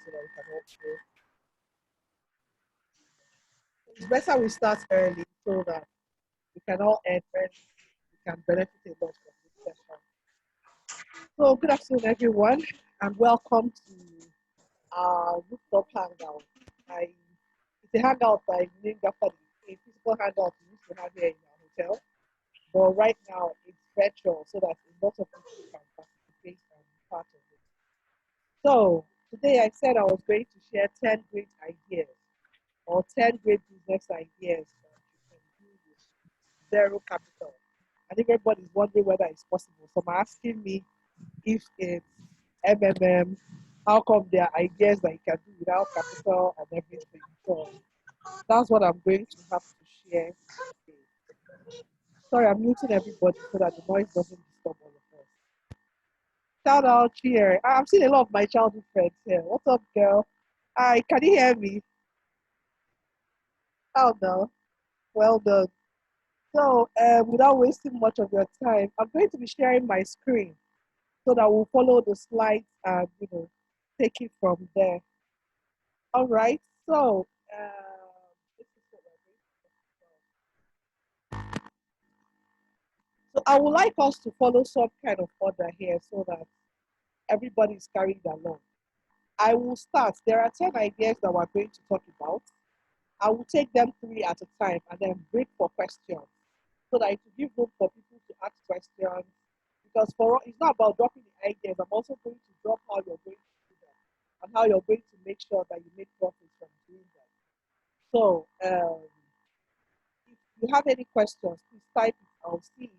so that we can all go. It's better we start early so that we can all end early. We can benefit a lot from this session. So, good afternoon, everyone, and welcome to our rooftop hangout. I, it's a hangout that is named after a physical hangout we used to have here in our hotel, but right now it's virtual so that a lot of people can participate and be part of it. So, today I said I was going to share 10 great ideas or 10 great business ideas that you can do with zero capital. I think everybody's wondering whether it's possible. Some are asking me if it's MMM, how come there are ideas that you can do without capital and everything. So that's what I'm going to have to share today. Sorry, I'm muting everybody so that the noise doesn't disturb all of us. Shout out here. I'm seeing a lot of my childhood friends here. What's up, girl? Hi, can you hear me? Oh no. Well done. So, without wasting much of your time, I'm going to be sharing my screen so that we'll follow the slides and take it from there. All right. So, this is what we're going to talk about. So I would like us to follow some kind of order here so that everybody is carried along. I will start. There are 10 ideas that we're going to talk about. I will take them three at a time and then break for questions so that it will give room for people to ask questions. Because it's not about dropping the ideas. I'm also going to drop how you're going to do them and how you're going to make sure that you make profits from doing them. So, if you have any questions, please type it. I'll see it.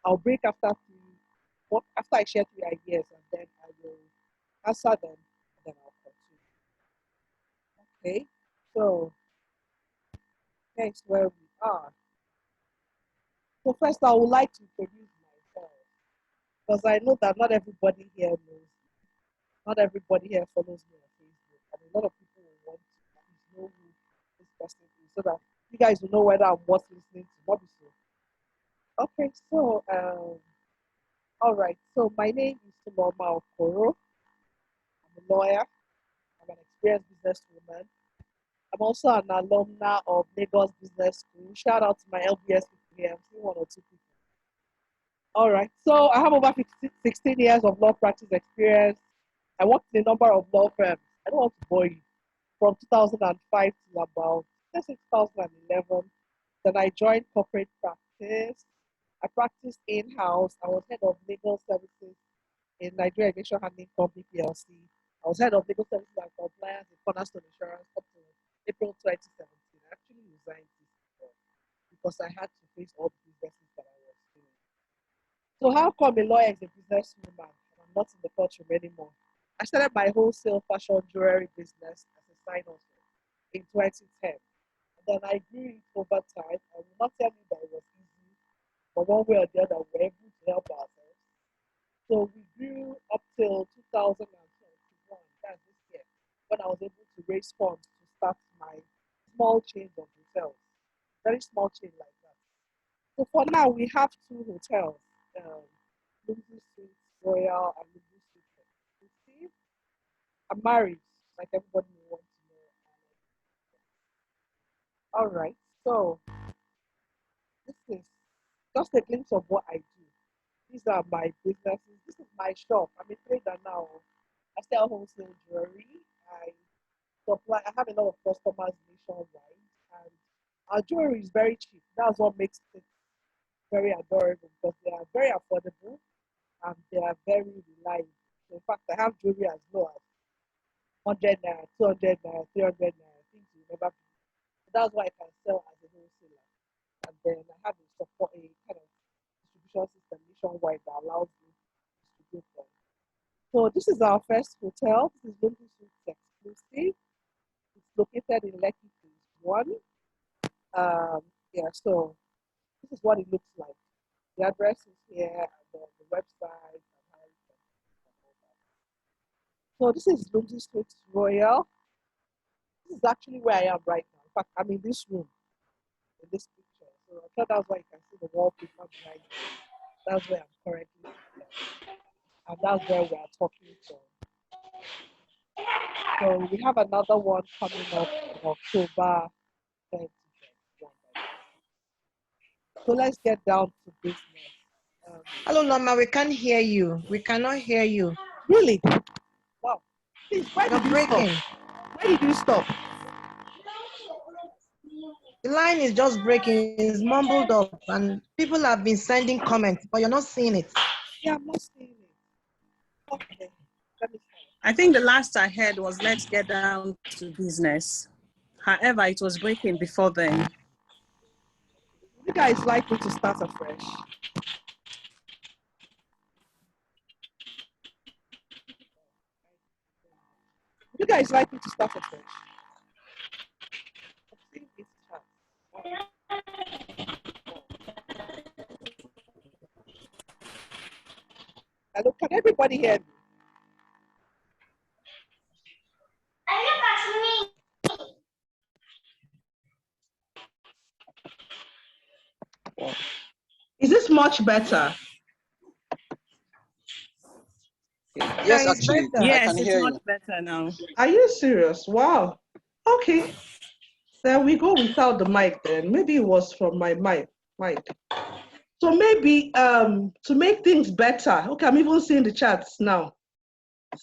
I'll break after after I share three ideas, and then I will answer them, and then I'll continue. Okay. So, next where we are. So first, I would like to introduce myself because I know that not everybody here knows me. Not everybody here follows me on Facebook, and a lot of people will want to at least know who this person is so that you guys will know whether I'm worth listening to. Not be so. Okay, so all right. So my name is Tuloma Okoro. I'm a lawyer. I'm an experienced businesswoman. I'm also an alumna of Lagos Business School. Shout out to my LBS people here. I'm seeing one or two people. All right. So I have over 16 years of law practice experience. I worked in a number of law firms. I don't want to bore you. From 2005 to about, let's say 2011. Then I joined corporate practice. I practiced in-house. I was head of legal services in Nigeria Aviation Handling Company PLC. I was head of legal services and compliance in Cornerstone Insurance up to April 2017. I actually resigned this year because I had to face all the businesses that I was doing. So how come a lawyer is a businesswoman and I'm not in the courtroom anymore? I started my wholesale fashion jewelry business as a side hustle in 2010. And then I grew it over time. I will not tell you that it was easy, but one way or the other, we were able to help ourselves. So we grew up till 2021, that's this year, when I was able to raise funds to start my small chain of hotels, very small chain like that. So for now, we have two hotels, Lumbu Suites Royal and Lumbu Suites Exclusive. I'm married, like everybody will want to know. All right, so this is just a glimpse of what I do. These are my businesses. This is my shop. I'm a trader now. I sell wholesale jewelry. I supply. I have a lot of customers nationwide, and our jewelry is very cheap. That's what makes it very adorable because they are very affordable and they are very reliable. So in fact, I have jewelry as low as 100 naira, 200 naira, 300 naira. Things you never believe. So that's why I can sell as a wholesaler. And then I have a kind of distribution system nationwide that allows me to distribute them. So this is our first hotel. This is Lumbu Suites Exclusive. It's located in Lekki Phase 1. Yeah, so this is what it looks like. The address is here and the website and how you can all that. So this is Lumbu Suites Royal. This is actually where I am right now. In fact, I'm in this room, in this picture. So I thought that's why you can see the wallpaper behind me. That's where I'm currently, and that's where we are talking from. So we have another one coming up in October 2021. So let's get down to business. Um, Hello, Norma. We can't hear you. We cannot hear you. really? Wow. Please, why You're did you stop? breaking. Why did you stop? The line is just breaking. It's mumbled up, and people have been sending comments, but you're not seeing it. Yeah, I'm not seeing it. Okay. Let me try. I think the last I heard was let's get down to business. However, it was breaking before then. You guys like me to start afresh? You guys like me to start afresh? I think it's chat. Hello, can everybody hear me? Is this much better? Yes, It's actually, better. I Yes, can it's hear much you. better now. Are you serious? Wow. Okay. Then we go without the mic then. Maybe it was from my mic. So maybe to make things better. Okay, I'm even seeing the chats now.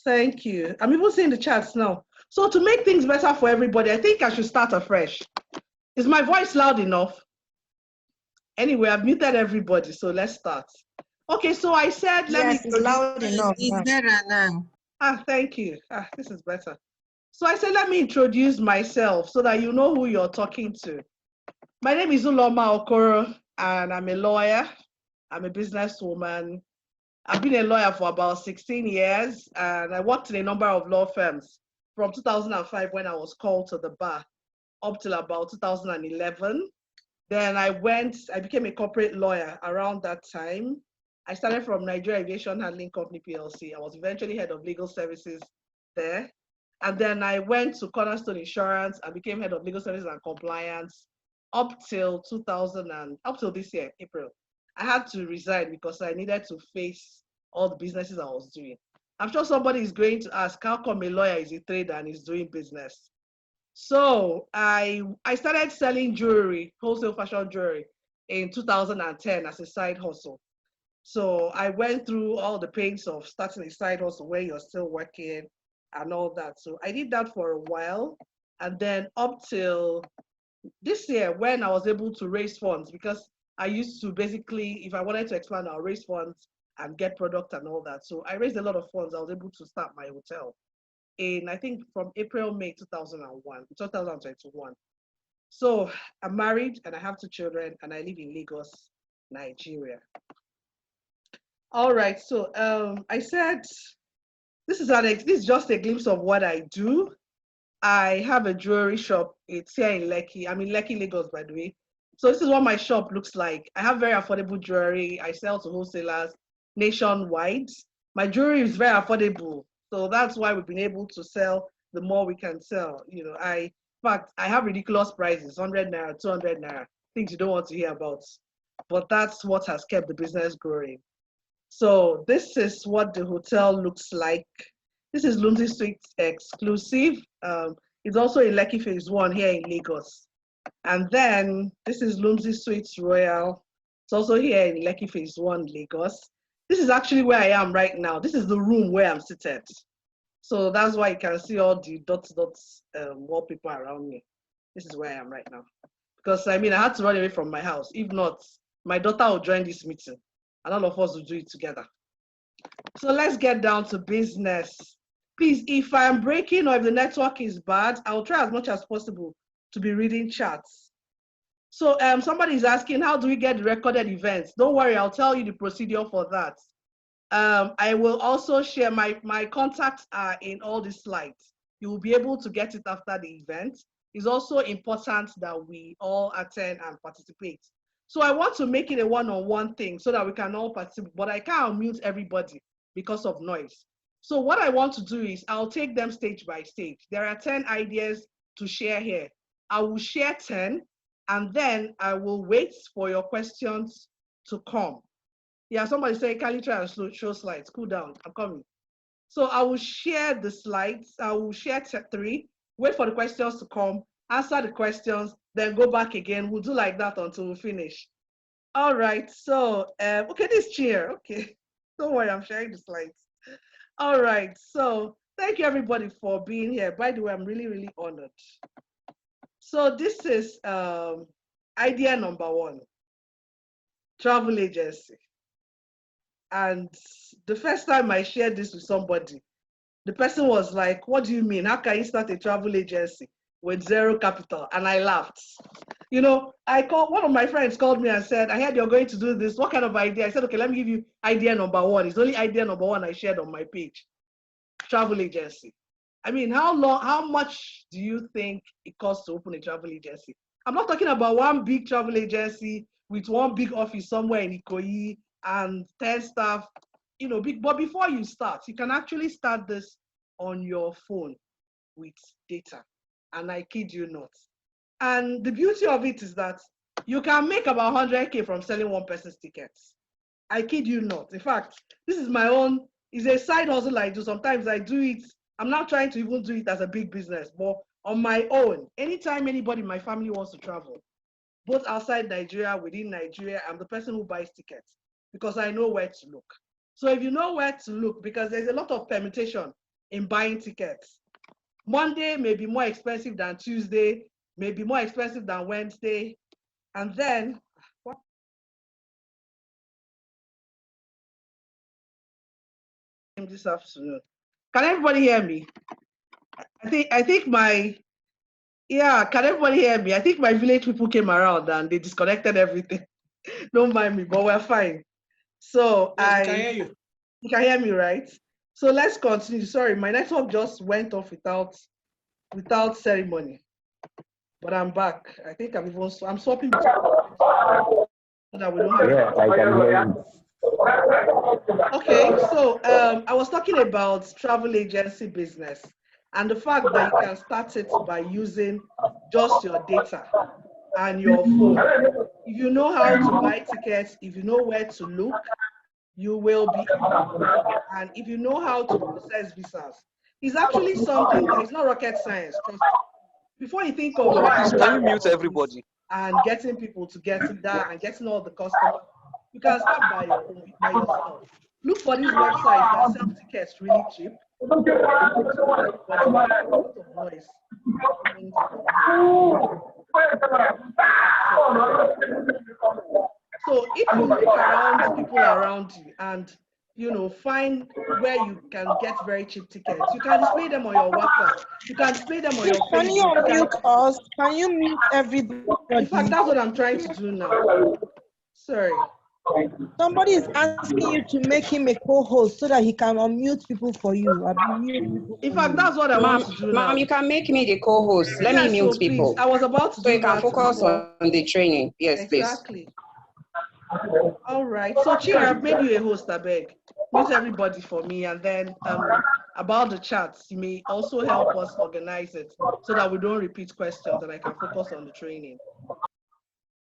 Thank you. I'm even seeing the chats now. So to make things better for everybody, I think I should start afresh. Is my voice loud enough? Anyway, I've muted everybody, so let's start. Okay, so I said, let me Yes, it's loud enough. It's better now. thank you. This is better. So I said, let me introduce myself so that you know who you're talking to. My name is Uloma Okoro, and I'm a lawyer. I'm a businesswoman. I've been a lawyer for about 16 years, and I worked in a number of law firms from 2005 when I was called to the bar up till about 2011. Then I became a corporate lawyer around that time. I started from Nigeria Aviation Handling Company PLC. I was eventually head of legal services there. And then I went to Cornerstone Insurance and became head of legal services and compliance up till this year, April. I had to resign because I needed to face all the businesses I was doing. I'm sure somebody is going to ask, how come a lawyer is a trader and is doing business? So I started selling jewelry, wholesale fashion jewelry in 2010 as a side hustle. So I went through all the pains of starting a side hustle where you're still working and all that. So I did that for a while. And then up till this year when I was able to raise funds, because I used to basically, if I wanted to expand, I'll raise funds and get product and all that. So I raised a lot of funds. I was able to start my hotel in, I think, from April, May 2021. So I'm married and I have 2 children and I live in Lagos, Nigeria. All right, so I said, this is just a glimpse of what I do. I have a jewelry shop. It's here in Lekki. I'm in Lekki, Lagos, by the way. So this is what my shop looks like. I have very affordable jewelry. I sell to wholesalers nationwide. My jewelry is very affordable. So that's why we've been able to sell the more we can sell. You know, in fact, I have ridiculous prices, 100 naira, 200 naira, things you don't want to hear about. But that's what has kept the business growing. So this is what the hotel looks like. This is Lumsey Suites exclusive. It's also in Lekki Phase 1 here in Lagos. And then this is Lumsey Suites Royal. It's also here in Lekki Phase 1, Lagos. This is actually where I am right now. This is the room where I'm seated. So that's why you can see all the dots wallpaper around me. This is where I am right now. Because I mean, I had to run away from my house. If not, my daughter will join this meeting and all of us will do it together. So let's get down to business. Please, if I'm breaking or if the network is bad, I'll try as much as possible to be reading chats. So somebody is asking, how do we get the recorded events? Don't worry, I'll tell you the procedure for that. I will also share my contacts are in all the slides. You will be able to get it after the event. It's also important that we all attend and participate. So I want to make it a one-on-one thing so that we can all participate, but I can't mute everybody because of noise. So what I want to do is I'll take them stage by stage. There are 10 ideas to share here. I will share 10 and then I will wait for your questions to come. Yeah, somebody say, can you try and show slides? Cool down, I'm coming. So I will share the slides. I will share three, wait for the questions to come, answer the questions, then go back again. We'll do like that until we finish. All right, so, okay, this chair, okay. Don't worry, I'm sharing the slides. All right, so thank you everybody for being here. By the way, I'm really, really honored. So this is idea number one, travel agency. And the first time I shared this with somebody, the person was like, what do you mean? How can you start a travel agency with zero capital? And I laughed. You know, one of my friends called me and said, I heard you're going to do this. What kind of idea? I said, okay, let me give you idea number one. It's only idea number one I shared on my page. Travel agency. I mean, how much do you think it costs to open a travel agency? I'm not talking about one big travel agency with one big office somewhere in Ikoyi and 10 staff, you know, but before you start, you can actually start this on your phone with data. And I kid you not. And the beauty of it is that you can make about 100K from selling one person's tickets. I kid you not. In fact, this is my own, it's a side hustle I do. Sometimes I do it. I'm not trying to even do it as a big business, but on my own, anytime anybody in my family wants to travel, both outside Nigeria, within Nigeria, I'm the person who buys tickets because I know where to look. So if you know where to look, because there's a lot of permutation in buying tickets. Monday may be more expensive than Tuesday, may be more expensive than Wednesday. And then, this afternoon. Can everybody hear me? I think my, yeah, can everybody hear me? I think my village people came around and they disconnected everything. Don't mind me, but we're fine. So yes, I can hear you. You can hear me, right? So let's continue. Sorry, my network just went off without ceremony. But I'm back. I think I'm swapping so that we don't have. Yeah, I can hear you. Okay, so I was talking about travel agency business and the fact that you can start it by using just your data and your phone. If you know how to buy tickets, if you know where to look, you will be able. And if you know how to process visas, it's actually something that is not rocket science. Trust me. Before you think of Please, can you mute everybody? and getting people to get that and getting all the customers, you can start by yourself. Look for these websites that sell tickets really cheap. So if you look around people around you and find where you can get very cheap tickets, you can display them on your WhatsApp. You can display them on your Facebook. Can you unmute us? Can you mute everybody? In fact, that's what I'm trying to do now. Sorry. Somebody is asking you to make him a co-host so that he can unmute people for you. In fact, that's what I want to do now. Ma'am, you can make me the co-host. Let me mute people. I was about to so do you can that focus before. on the training. Yes, exactly. All right. So Chi, I've made you a host, I beg. Mute everybody for me, and then about the chats, you may also help us organize it so that we don't repeat questions and I can focus on the training.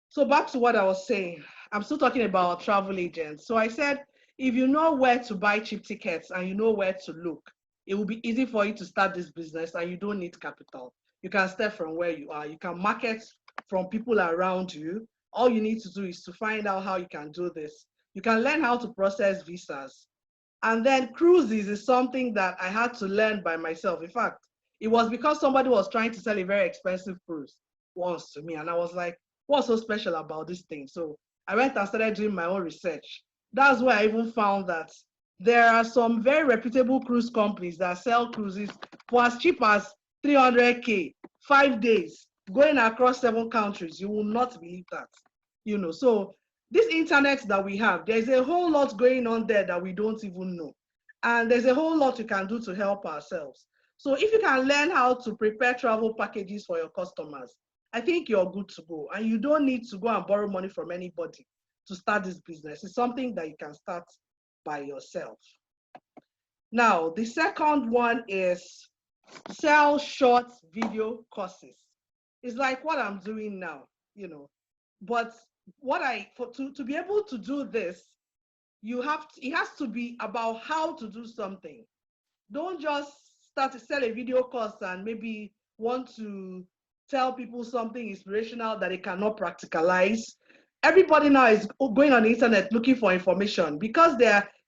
So back to what I was saying. I'm still talking about travel agents. So I said, if you know where to buy cheap tickets and you know where to look, it will be easy for you to start this business and you don't need capital. You can start from where you are. You can market from people around you. All you need to do is to find out how you can do this. You can learn how to process visas. And then cruises is something that I had to learn by myself. In fact, it was because somebody was trying to sell a very expensive cruise once to me. And I was like, what's so special about this thing? So I went and started doing my own research. That's where I even found that there are some very reputable cruise companies that sell cruises for as cheap as 300K, 5 days, going across 7 countries. You will not believe that. So this internet that we have, there's a whole lot going on there that we don't even know. And there's a whole lot you can do to help ourselves. So if you can learn how to prepare travel packages for your customers, I think you're good to go. And you don't need to go and borrow money from anybody to start this business. It's something that you can start by yourself. Now, the second one is sell short video courses. It's like what I'm doing now, But to be able to do this, it has to be about how to do something. Don't just start to sell a video course and maybe want to tell people something inspirational that they cannot practicalize. Everybody now is going on the internet looking for information because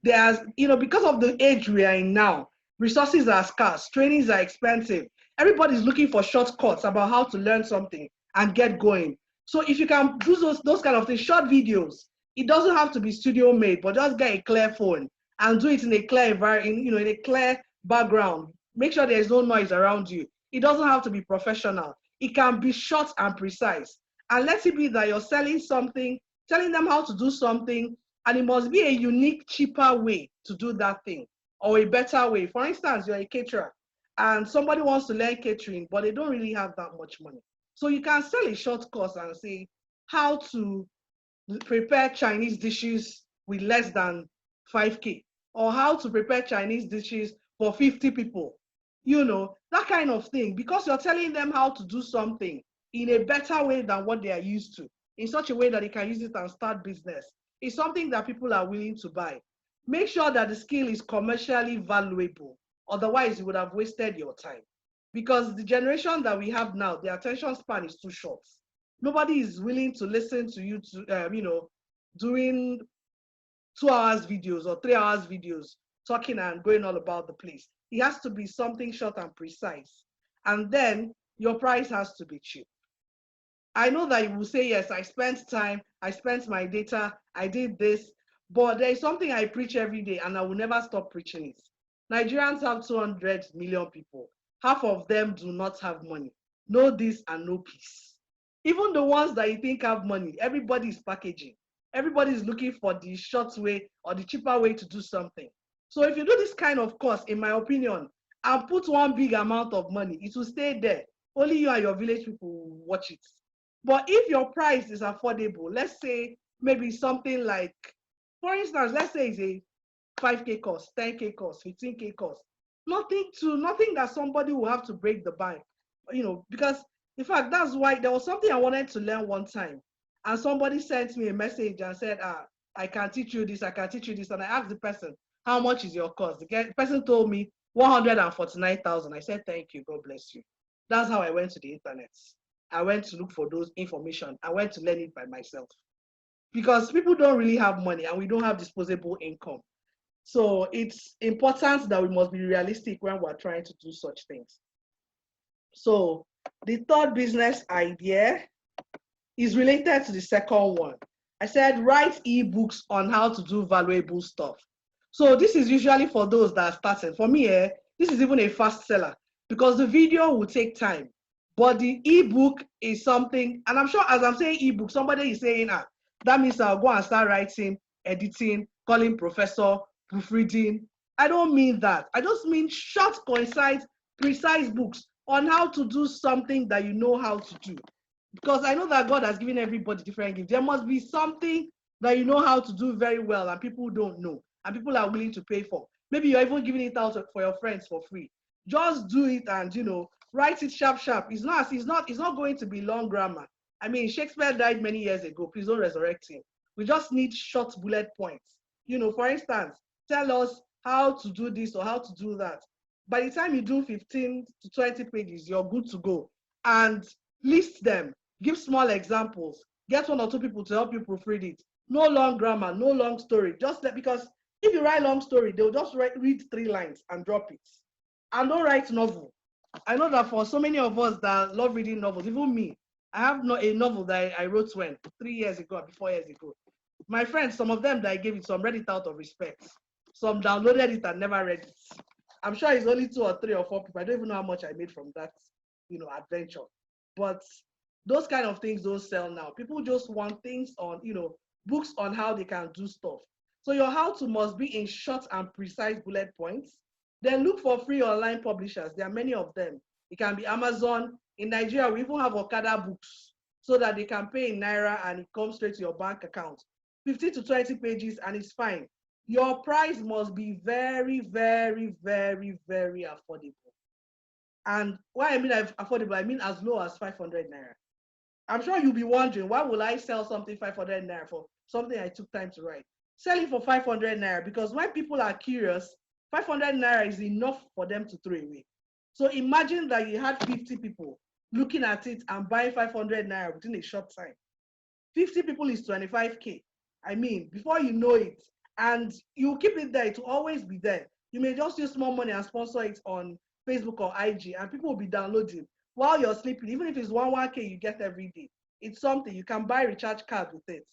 because of the age we are in now, resources are scarce, trainings are expensive. Everybody's looking for shortcuts about how to learn something and get going. So if you can do those kind of things, short videos, it doesn't have to be studio made, but just get a clear phone and do it in a clear environment, in a clear background. Make sure there's no noise around you. It doesn't have to be professional. It can be short and precise. And let it be that you're selling something, telling them how to do something, and it must be a unique, cheaper way to do that thing, or a better way. For instance, you're a caterer and somebody wants to learn catering, but they don't really have that much money. So you can sell a short course and say how to prepare Chinese dishes with less than 5K, or how to prepare Chinese dishes for 50 people, that kind of thing, because you're telling them how to do something in a better way than what they are used to, in such a way that they can use it and start business. It's something that people are willing to buy. Make sure that the skill is commercially valuable. Otherwise, you would have wasted your time. Because the generation that we have now, the attention span is too short. Nobody is willing to listen to you doing 2 hours videos or 3 hours videos, talking and going all about the place. It has to be something short and precise. And then your price has to be cheap. I know that you will say, yes, I spent time, I spent my data, I did this, but there is something I preach every day and I will never stop preaching it. Nigerians have 200 million people. Half of them do not have money. No this and no peace. Even the ones that you think have money, everybody is packaging. Everybody is looking for the short way or the cheaper way to do something. So if you do this kind of course, in my opinion, and put one big amount of money, it will stay there. Only you and your village people will watch it. But if your price is affordable, let's say maybe something like, for instance, let's say it's a 5K course, 10K course, 15K course. Nothing that somebody will have to break the bank, because in fact, that's why there was something I wanted to learn one time. And somebody sent me a message and said, I can teach you this, I can teach you this. And I asked the person, how much is your course? The person told me 149,000. I said, thank you, God bless you. That's how I went to the internet. I went to look for those information. I went to learn it by myself. Because people don't really have money and we don't have disposable income. So it's important that we must be realistic when we're trying to do such things. So the third business idea is related to the second one. I said, write ebooks on how to do valuable stuff. So this is usually for those that are starting. For me, this is even a fast seller because the video will take time. But the ebook is something, and I'm sure as I'm saying ebook, somebody is saying, that means I'll go and start writing, editing, calling professor, proofreading. I don't mean that. I just mean short, concise, precise books on how to do something that you know how to do. Because I know that God has given everybody different gifts. There must be something that you know how to do very well and people don't know and people are willing to pay for. Maybe you're even giving it out for your friends for free. Just do it and, write it sharp. It's not going to be long grammar. I mean, Shakespeare died many years ago. Please don't resurrect him. We just need short bullet points. For instance, tell us how to do this or how to do that. By the time you do 15 to 20 pages, you're good to go. And list them. Give small examples. Get 1 or 2 people to help you proofread it. No long grammar, no long story. Because if you write long story, they'll just read 3 lines and drop it. And don't write novel. I know that for so many of us that love reading novels, even me, I have a novel that I wrote 3 years ago or 4 years ago. My friends, some of them that I gave it, some read it out of respect. Some downloaded it and never read it. I'm sure it's only 2 or 3 or 4 people. I don't even know how much I made from that, adventure. But those kind of things don't sell now. People just want things on, books on how they can do stuff. So your how-to must be in short and precise bullet points. Then look for free online publishers. There are many of them. It can be Amazon. In Nigeria, we even have Okada books so that they can pay in Naira and it comes straight to your bank account. 50 to 20 pages and it's fine. Your price must be very, very, very, very affordable. And why I mean affordable, I mean as low as 500 Naira. I'm sure you'll be wondering, why will I sell something 500 Naira for something I took time to write? Sell it for 500 Naira because when people are curious 500 naira is enough for them to throw away. So imagine that you had 50 people looking at it and buying 500 naira within a short time. 50 people is 25K. I mean, before you know it, and you keep it there, it will always be there. You may just use small money and sponsor it on Facebook or IG, and people will be downloading while you're sleeping. Even if it's 1K you get every day, it's something. You can buy recharge card with it.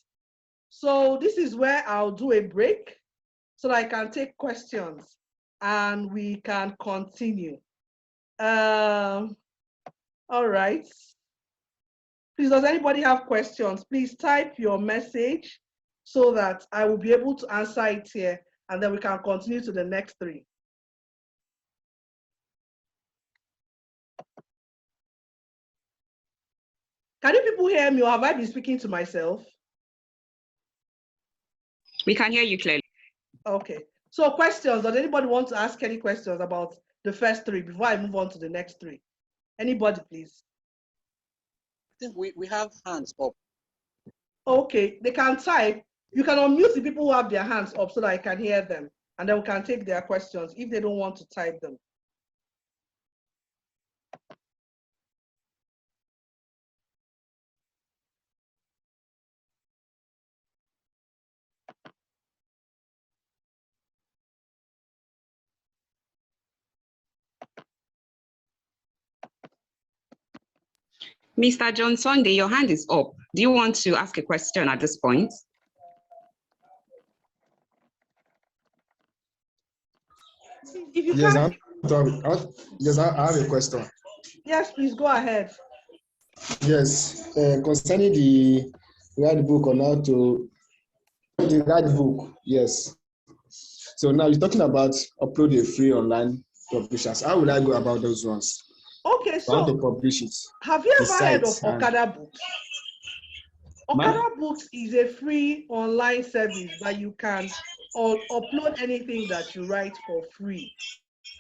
So this is where I'll do a break so that I can take questions and we can continue. All right. Please, does anybody have questions? Please type your message so that I will be able to answer it here, and then we can continue to the next three. Can you people hear me, or have I been speaking to myself? We can hear you clearly. Okay. So questions, does anybody want to ask any questions about the first three before I move on to the next three? Anybody, please? I think we have hands up. Okay, they can type. You can unmute the people who have their hands up so that I can hear them, and then we can take their questions if they don't want to type them. Mr. John Sunday, your hand is up. Do you want to ask a question at this point? If you Yes, can't, I have a question. yes, please go ahead. Yes, concerning the guide book on how to the guide book. Yes. So now you're talking about upload a free online publishers. How will I go about those ones? Okay, I want to so publish it. have you The ever heard of site and- Okada Books? Okada Books is a free online service that you can upload anything that you write for free.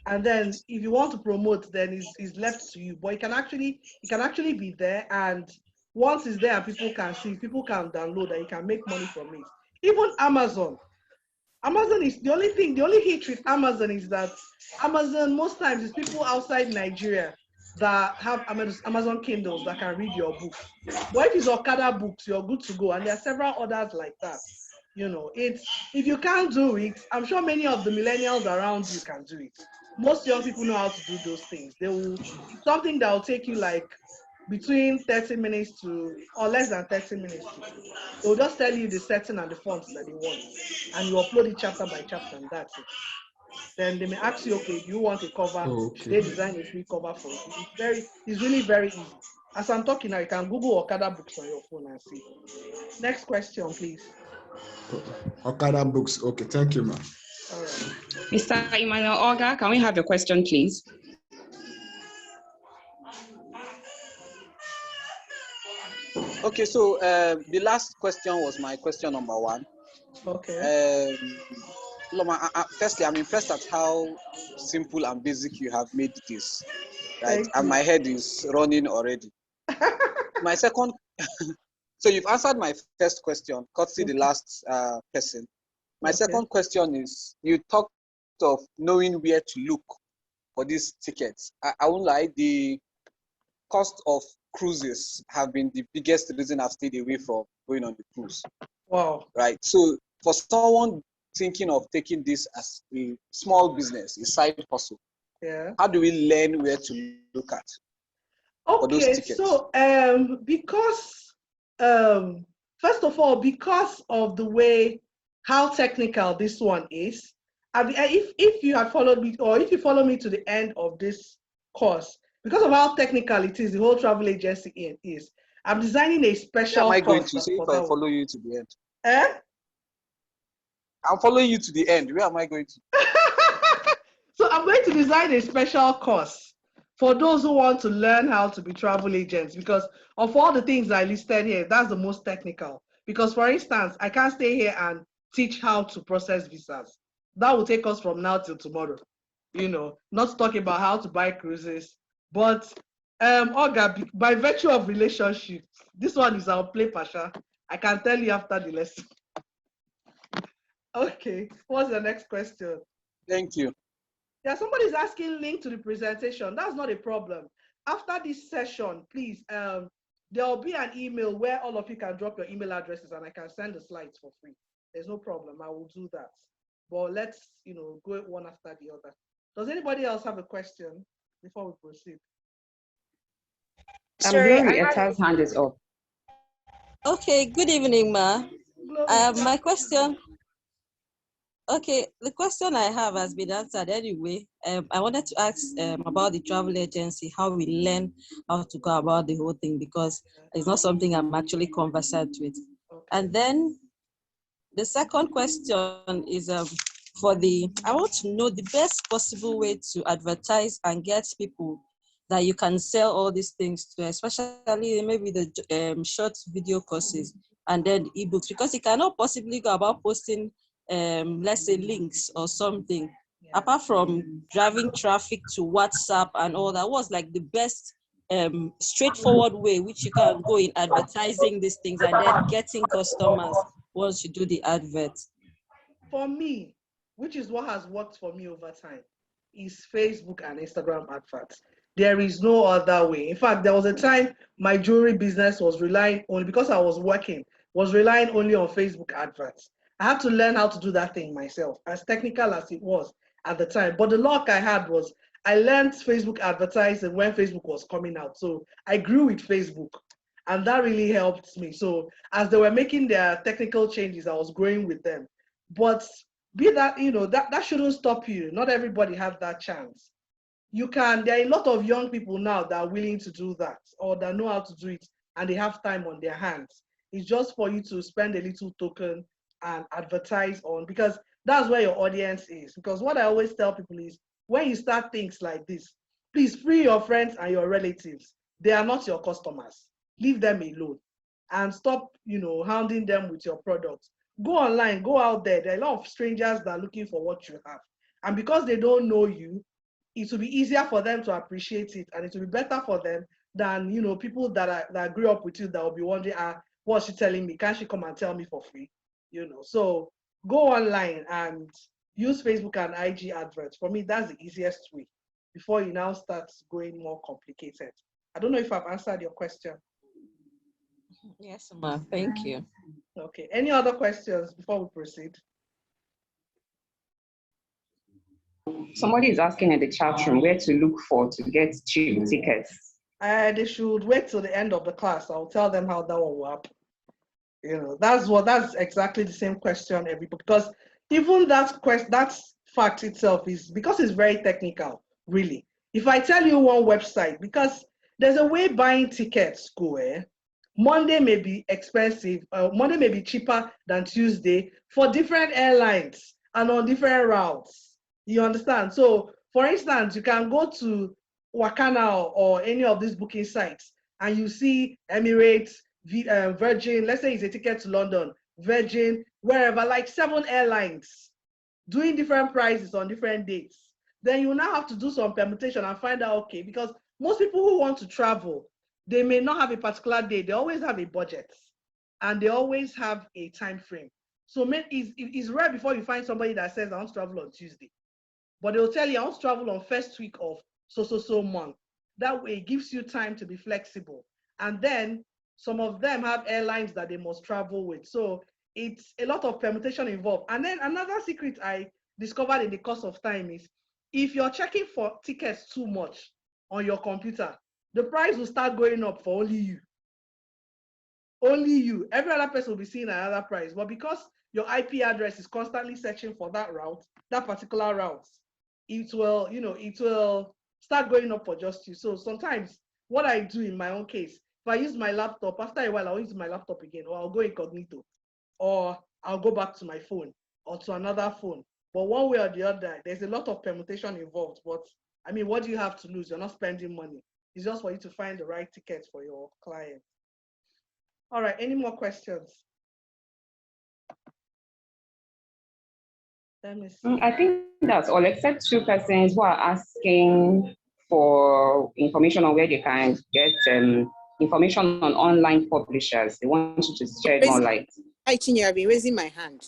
And then if you want to promote, then it's left to you. But it can actually be there, and once it's there and people can see, people can download, and you can make money from it. Even Amazon. Amazon is the only hitch with Amazon is that Amazon most times is people outside Nigeria that have Amazon Kindles that can read your books. But if it's Okada Books, you're good to go. And there are several others like that. You know, if you can't do it, I'm sure many of the millennials around you can do it. Most young people know how to do those things. It's something that will take you like between 30 minutes or less than 30 minutes to do. They'll just tell you the setting and the fonts that they want, and you upload it chapter by chapter, and that's it. Then they may ask you, okay, do you want a cover? Oh, okay. Should they design a free cover for you? It's really very easy. As I'm talking now, you can Google Okada Books on your phone and see. Next question, please. Okada Books. Okay, thank you, ma'am. All right. Mr. Emmanuel Oga, can we have your question, please? Okay, so the last question was my question number one. Okay. Loma, firstly, I'm impressed at how simple and basic you have made this, right? Thank And you. my head is running already. My second, so you've answered my first question, courtesy the last person. My second question is, you talked of knowing where to look for these tickets. I won't lie, the cost of cruises have been the biggest reason I've stayed away from going on the cruise. Wow. Right. So for someone thinking of taking this as a small business, a side hustle, how do we learn where to look at for those tickets? So because first of all, because of the way how technical this one is, if you had followed me, or if you follow me to the end of this course, because of how technical it is, the whole travel agency is, I'm designing a special course. Where am I going to say if I follow you to the end? I'm following you to the end. Where am I going to? So I'm going to design a special course for those who want to learn how to be travel agents, because of all the things I listed here, that's the most technical. Because for instance, I can't stay here and teach how to process visas. That will take us from now till tomorrow. You know, not to talk about how to buy cruises. But Olga, by virtue of relationship, this one is our play Pasha. I can tell you after the lesson. Okay, what's the next question? Thank you. Yeah, somebody's asking link to the presentation. That's not a problem. After this session, please, there'll be an email where all of you can drop your email addresses and I can send the slides for free. There's no problem. I will do that. But let's, go one after the other. Does anybody else have a question before we proceed? Glory Etta's hand is up. Okay, good evening, Ma. Glory, My question. Okay, the question I have has been answered anyway. I wanted to ask about the travel agency, how we learn how to go about the whole thing, because it's not something I'm actually conversant with. okay. And then the second question is I want to know the best possible way to advertise and get people that you can sell all these things to, especially maybe the short video courses and then ebooks, because you cannot possibly go about posting let's say links or something apart from driving traffic to WhatsApp and all that. Was like the best straightforward way which you can go in advertising these things and then getting customers once you do the advert? For me, which is what has worked for me over time, is Facebook and Instagram adverts. There is no other way. In fact, there was a time my jewelry business was relying only, because I was working, was relying only on Facebook adverts. I had to learn how to do that thing myself, as technical as it was at the time. But the luck I had was I learned Facebook advertising when Facebook was coming out. So I grew with Facebook, and that really helped me. So as they were making their technical changes, I was growing with them. But be that, that shouldn't stop you. Not everybody has that chance. There are a lot of young people now that are willing to do that, or that know how to do it, and they have time on their hands. It's just for you to spend a little token and advertise on, because that's where your audience is. Because what I always tell people is, when you start things like this, please free your friends and your relatives. They are not your customers. Leave them alone and stop, hounding them with your products. Go online, go out there. There are a lot of strangers that are looking for what you have. And because they don't know you, it will be easier for them to appreciate it, and it will be better for them than, people that grew up with you that will be wondering, what's she telling me? Can't she come and tell me for free? So go online and use Facebook and IG adverts. For me, that's the easiest way before you now start going more complicated. I don't know if I've answered your question. Yes, Ma. Thank you. Okay. Any other questions before we proceed? Somebody is asking in the chat room where to look for to get cheap tickets. They should wait till the end of the class. I'll tell them how that one will happen. That's exactly the same question because even that fact itself is, because it's very technical, really. If I tell you one website, because there's a way buying tickets go, Monday may be expensive, Monday may be cheaper than Tuesday for different airlines and on different routes. You understand? So, for instance, you can go to Wakana or any of these booking sites and you see Emirates, Virgin, let's say it's a ticket to London, Virgin, wherever, like 7 airlines doing different prices on different dates. Then you now have to do some permutation and find out, okay, because most people who want to travel, they may not have a particular day. They always have a budget and they always have a time frame. So it's rare before you find somebody that says, I want to travel on Tuesday. But they'll tell you, I want to travel on first week of so month. That way it gives you time to be flexible. And then some of them have airlines that they must travel with. So it's a lot of permutation involved. And then another secret I discovered in the course of time is, if you're checking for tickets too much on your computer, the price will start going up for only you. Only you. Every other person will be seeing another price. But because your IP address is constantly searching for that route, that particular route, it will start going up for just you. So sometimes what I do in my own case, if I use my laptop, after a while I'll use my laptop again, or I'll go incognito, or I'll go back to my phone or to another phone. But one way or the other, there's a lot of permutation involved. But I mean, what do you have to lose? You're not spending money. It's just for you to find the right ticket for your client. All right, any more questions? Let me see. I think that's all, except 2 persons who are asking for information on where they can get information on online publishers. They want you to shed more light. Hi, Chinyere, I've been raising my hand.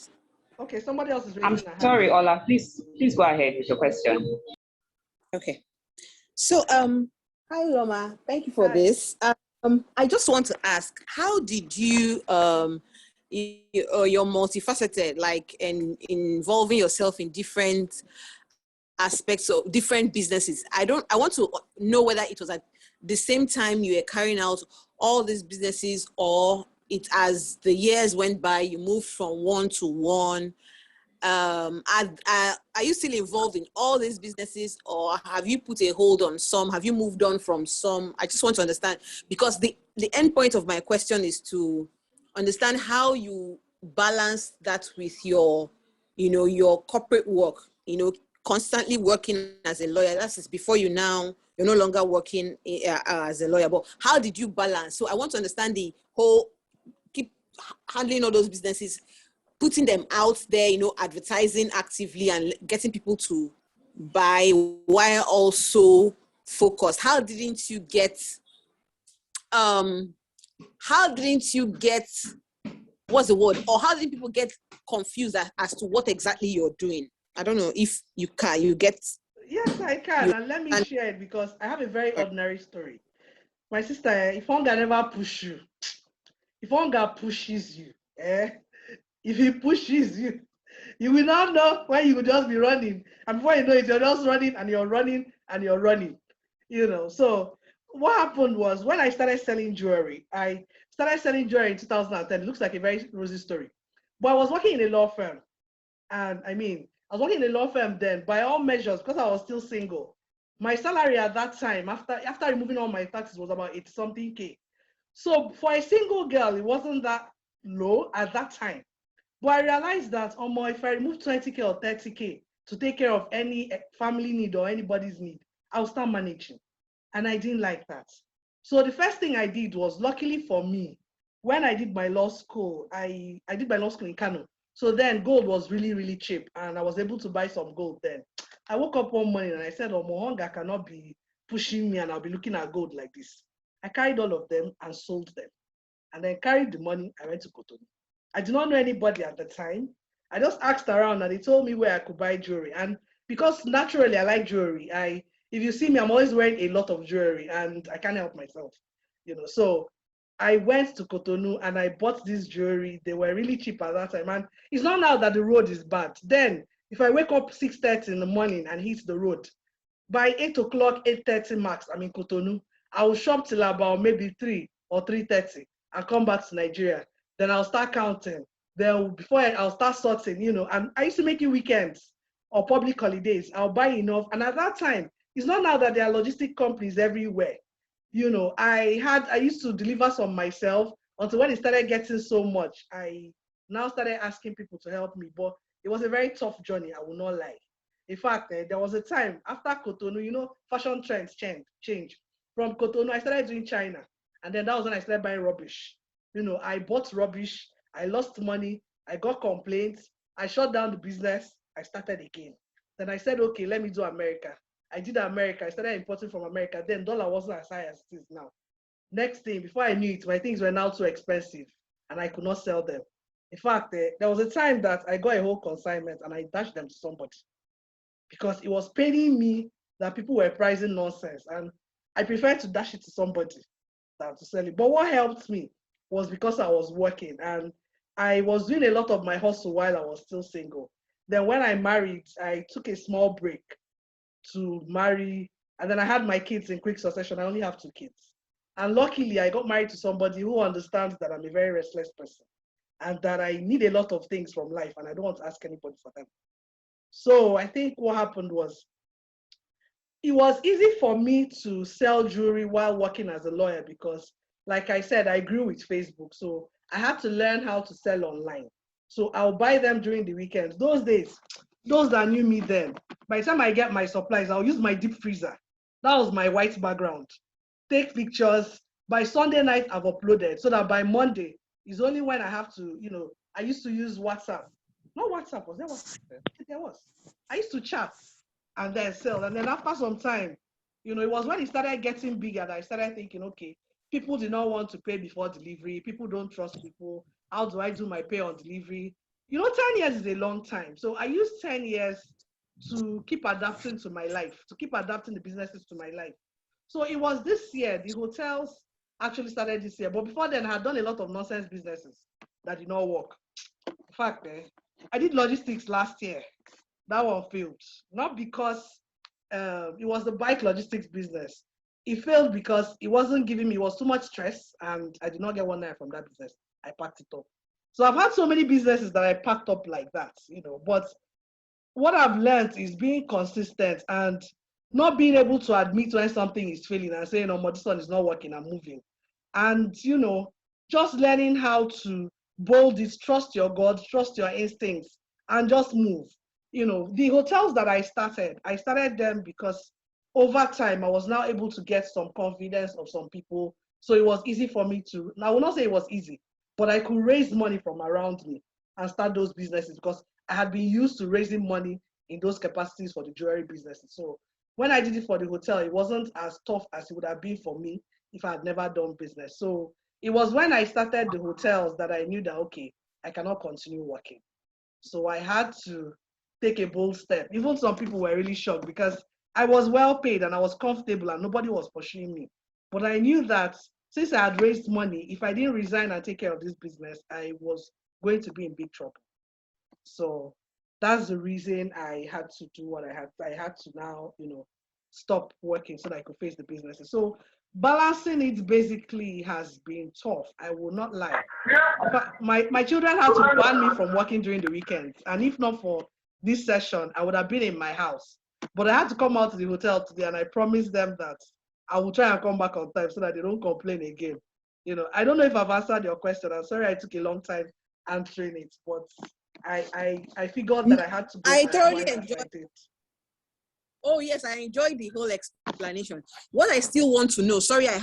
Okay, somebody else is raising their hand. I'm sorry, Ola, please go ahead with your question. Okay. So, hi Roma, thank you for Hi. this. I just want to ask, how did you, you're multifaceted, like, and involving yourself in different aspects of different businesses. I want to know whether it was at the same time you were carrying out all these businesses, or it, as the years went by, you moved from one to one. Are you still involved in all these businesses, or have you put a hold on some? Have you moved on from some? I just want to understand, because the end point of my question is to understand how you balance that with your, your corporate work, constantly working as a lawyer. That's before you're no longer working as a lawyer, but how did you balance? So I want to understand the whole, keep handling all those businesses, putting them out there, advertising actively and getting people to buy, while also focused. How didn't you get, what's the word? Or how did people get confused as to what exactly you're doing? I don't know if you get. Yes, I can. And let me share it, because I have a very ordinary story. My sister, if one guy never push you, if one guy pushes you, if he pushes you, you will not know when you will just be running. And before you know it, you're just running and you're running and you're running. So what happened was, when I started selling jewelry, I started selling jewelry in 2010. It looks like a very rosy story. But I was working in a law firm. And I was working in a law firm then, by all measures, because I was still single. My salary at that time, after removing all my taxes, was about 80-something K. So for a single girl, it wasn't that low at that time. But I realized that if I remove 20K or 30K to take care of any family need or anybody's need, I'll start managing. And I didn't like that. So the first thing I did was, luckily for me, when I did my law school, I did my law school in Kano. So then gold was really, really cheap, and I was able to buy some gold then. I woke up one morning and I said, hunger cannot be pushing me and I'll be looking at gold like this. I carried all of them and sold them. And then carried the money, I went to Cotonou. I did not know anybody at the time. I just asked around and they told me where I could buy jewelry. And because naturally I like jewelry, if you see me, I'm always wearing a lot of jewelry and I can't help myself. So I went to Cotonou and I bought this jewelry. They were really cheap at that time. And it's not now that the road is bad. Then, if I wake up 6:30 in the morning and hit the road, by 8 o'clock, 8:30 max, I'm in Cotonou. I will shop till about maybe 3 or 3:30 and come back to Nigeria. Then I'll start counting. Then I'll start sorting, and I used to make it weekends or public holidays. I'll buy enough. And at that time, it's not now that there are logistic companies everywhere. I used to deliver some myself until when it started getting so much, I now started asking people to help me. But it was a very tough journey, I will not lie. In fact, there was a time after Cotonou, fashion trends change. From Cotonou, I started doing China. And then that was when I started buying rubbish. I bought rubbish, I lost money, I got complaints, I shut down the business, I started again. Then I said, okay, let me do America. I did America, I started importing from America. Then dollar wasn't as high as it is now. Next thing, before I knew it, my things were now too expensive and I could not sell them. In fact, there was a time that I got a whole consignment and I dashed them to somebody, because it was paining me that people were pricing nonsense, and I preferred to dash it to somebody than to sell it. But what helped me was because I was working and I was doing a lot of my hustle while I was still single. Then when I married, I took a small break to marry, and then I had my kids in quick succession. I only have 2 kids. And luckily, I got married to somebody who understands that I'm a very restless person and that I need a lot of things from life and I don't want to ask anybody for them. So I think what happened was, it was easy for me to sell jewelry while working as a lawyer because, like I said, I grew with Facebook. So I had to learn how to sell online. So I'll buy them during the weekends. Those days, those that knew me then, by the time I get my supplies, I'll use my deep freezer. That was my white background. Take pictures. By Sunday night, I've uploaded so that by Monday is only when I have to, I used to use WhatsApp. Not WhatsApp, was there WhatsApp? There was. I used to chat and then sell. And then after some time, it was when it started getting bigger that I started thinking, okay, people did not want to pay before delivery. People don't trust people. How do I do my pay on delivery? 10 years is a long time. So I used 10 years to keep adapting to my life, to keep adapting the businesses to my life. So it was this year, the hotels actually started this year. But before then, I had done a lot of nonsense businesses that did not work. In fact, I did logistics last year. That one failed. Not because it was the bike logistics business. It failed because it wasn't giving me, it was too much stress, and I did not get one naira from that business. I packed it up. So I've had so many businesses that I packed up like that, but what I've learned is being consistent and not being able to admit when something is failing and saying, oh, this one is not working, I'm moving. And, just learning how to bold it, trust your God, trust your instincts, and just move. The hotels that I started them because over time, I was now able to get some confidence of some people. So it was easy for me to, I will not say it was easy, but I could raise money from around me and start those businesses because I had been used to raising money in those capacities for the jewelry businesses. So when I did it for the hotel, it wasn't as tough as it would have been for me if I had never done business. So it was when I started the hotels that I knew that, okay, I cannot continue working. So I had to take a bold step. Even some people were really shocked because I was well paid and I was comfortable and nobody was pursuing me. But I knew that since I had raised money, if I didn't resign and take care of this business, I was going to be in big trouble. So that's the reason I had to do what I had. I had to now, stop working so that I could face the businesses. So balancing it basically has been tough. I will not lie. But my children had to ban me from working during the weekends. And if not for this session, I would have been in my house. But I had to come out to the hotel today and I promised them that I will try and come back on time so that they don't complain again. I don't know if I've answered your question. I'm sorry I took a long time answering it, but I figured that I had to go. I thoroughly enjoyed it. Oh yes, I enjoyed the whole explanation. What I still want to know, sorry, I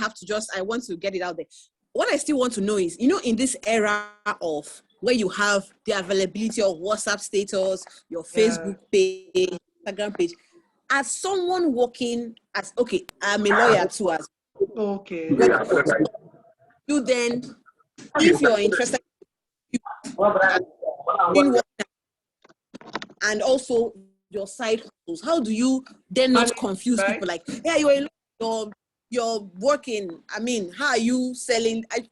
want to get it out there. What I still want to know is, in this era of where you have the availability of WhatsApp status, your Facebook page, Instagram page, as someone working as, okay, I'm a lawyer too, as okay. You then, if you're interested in working and also your side hustles, how do you then not confuse people like, yeah, you're working, how are you selling? I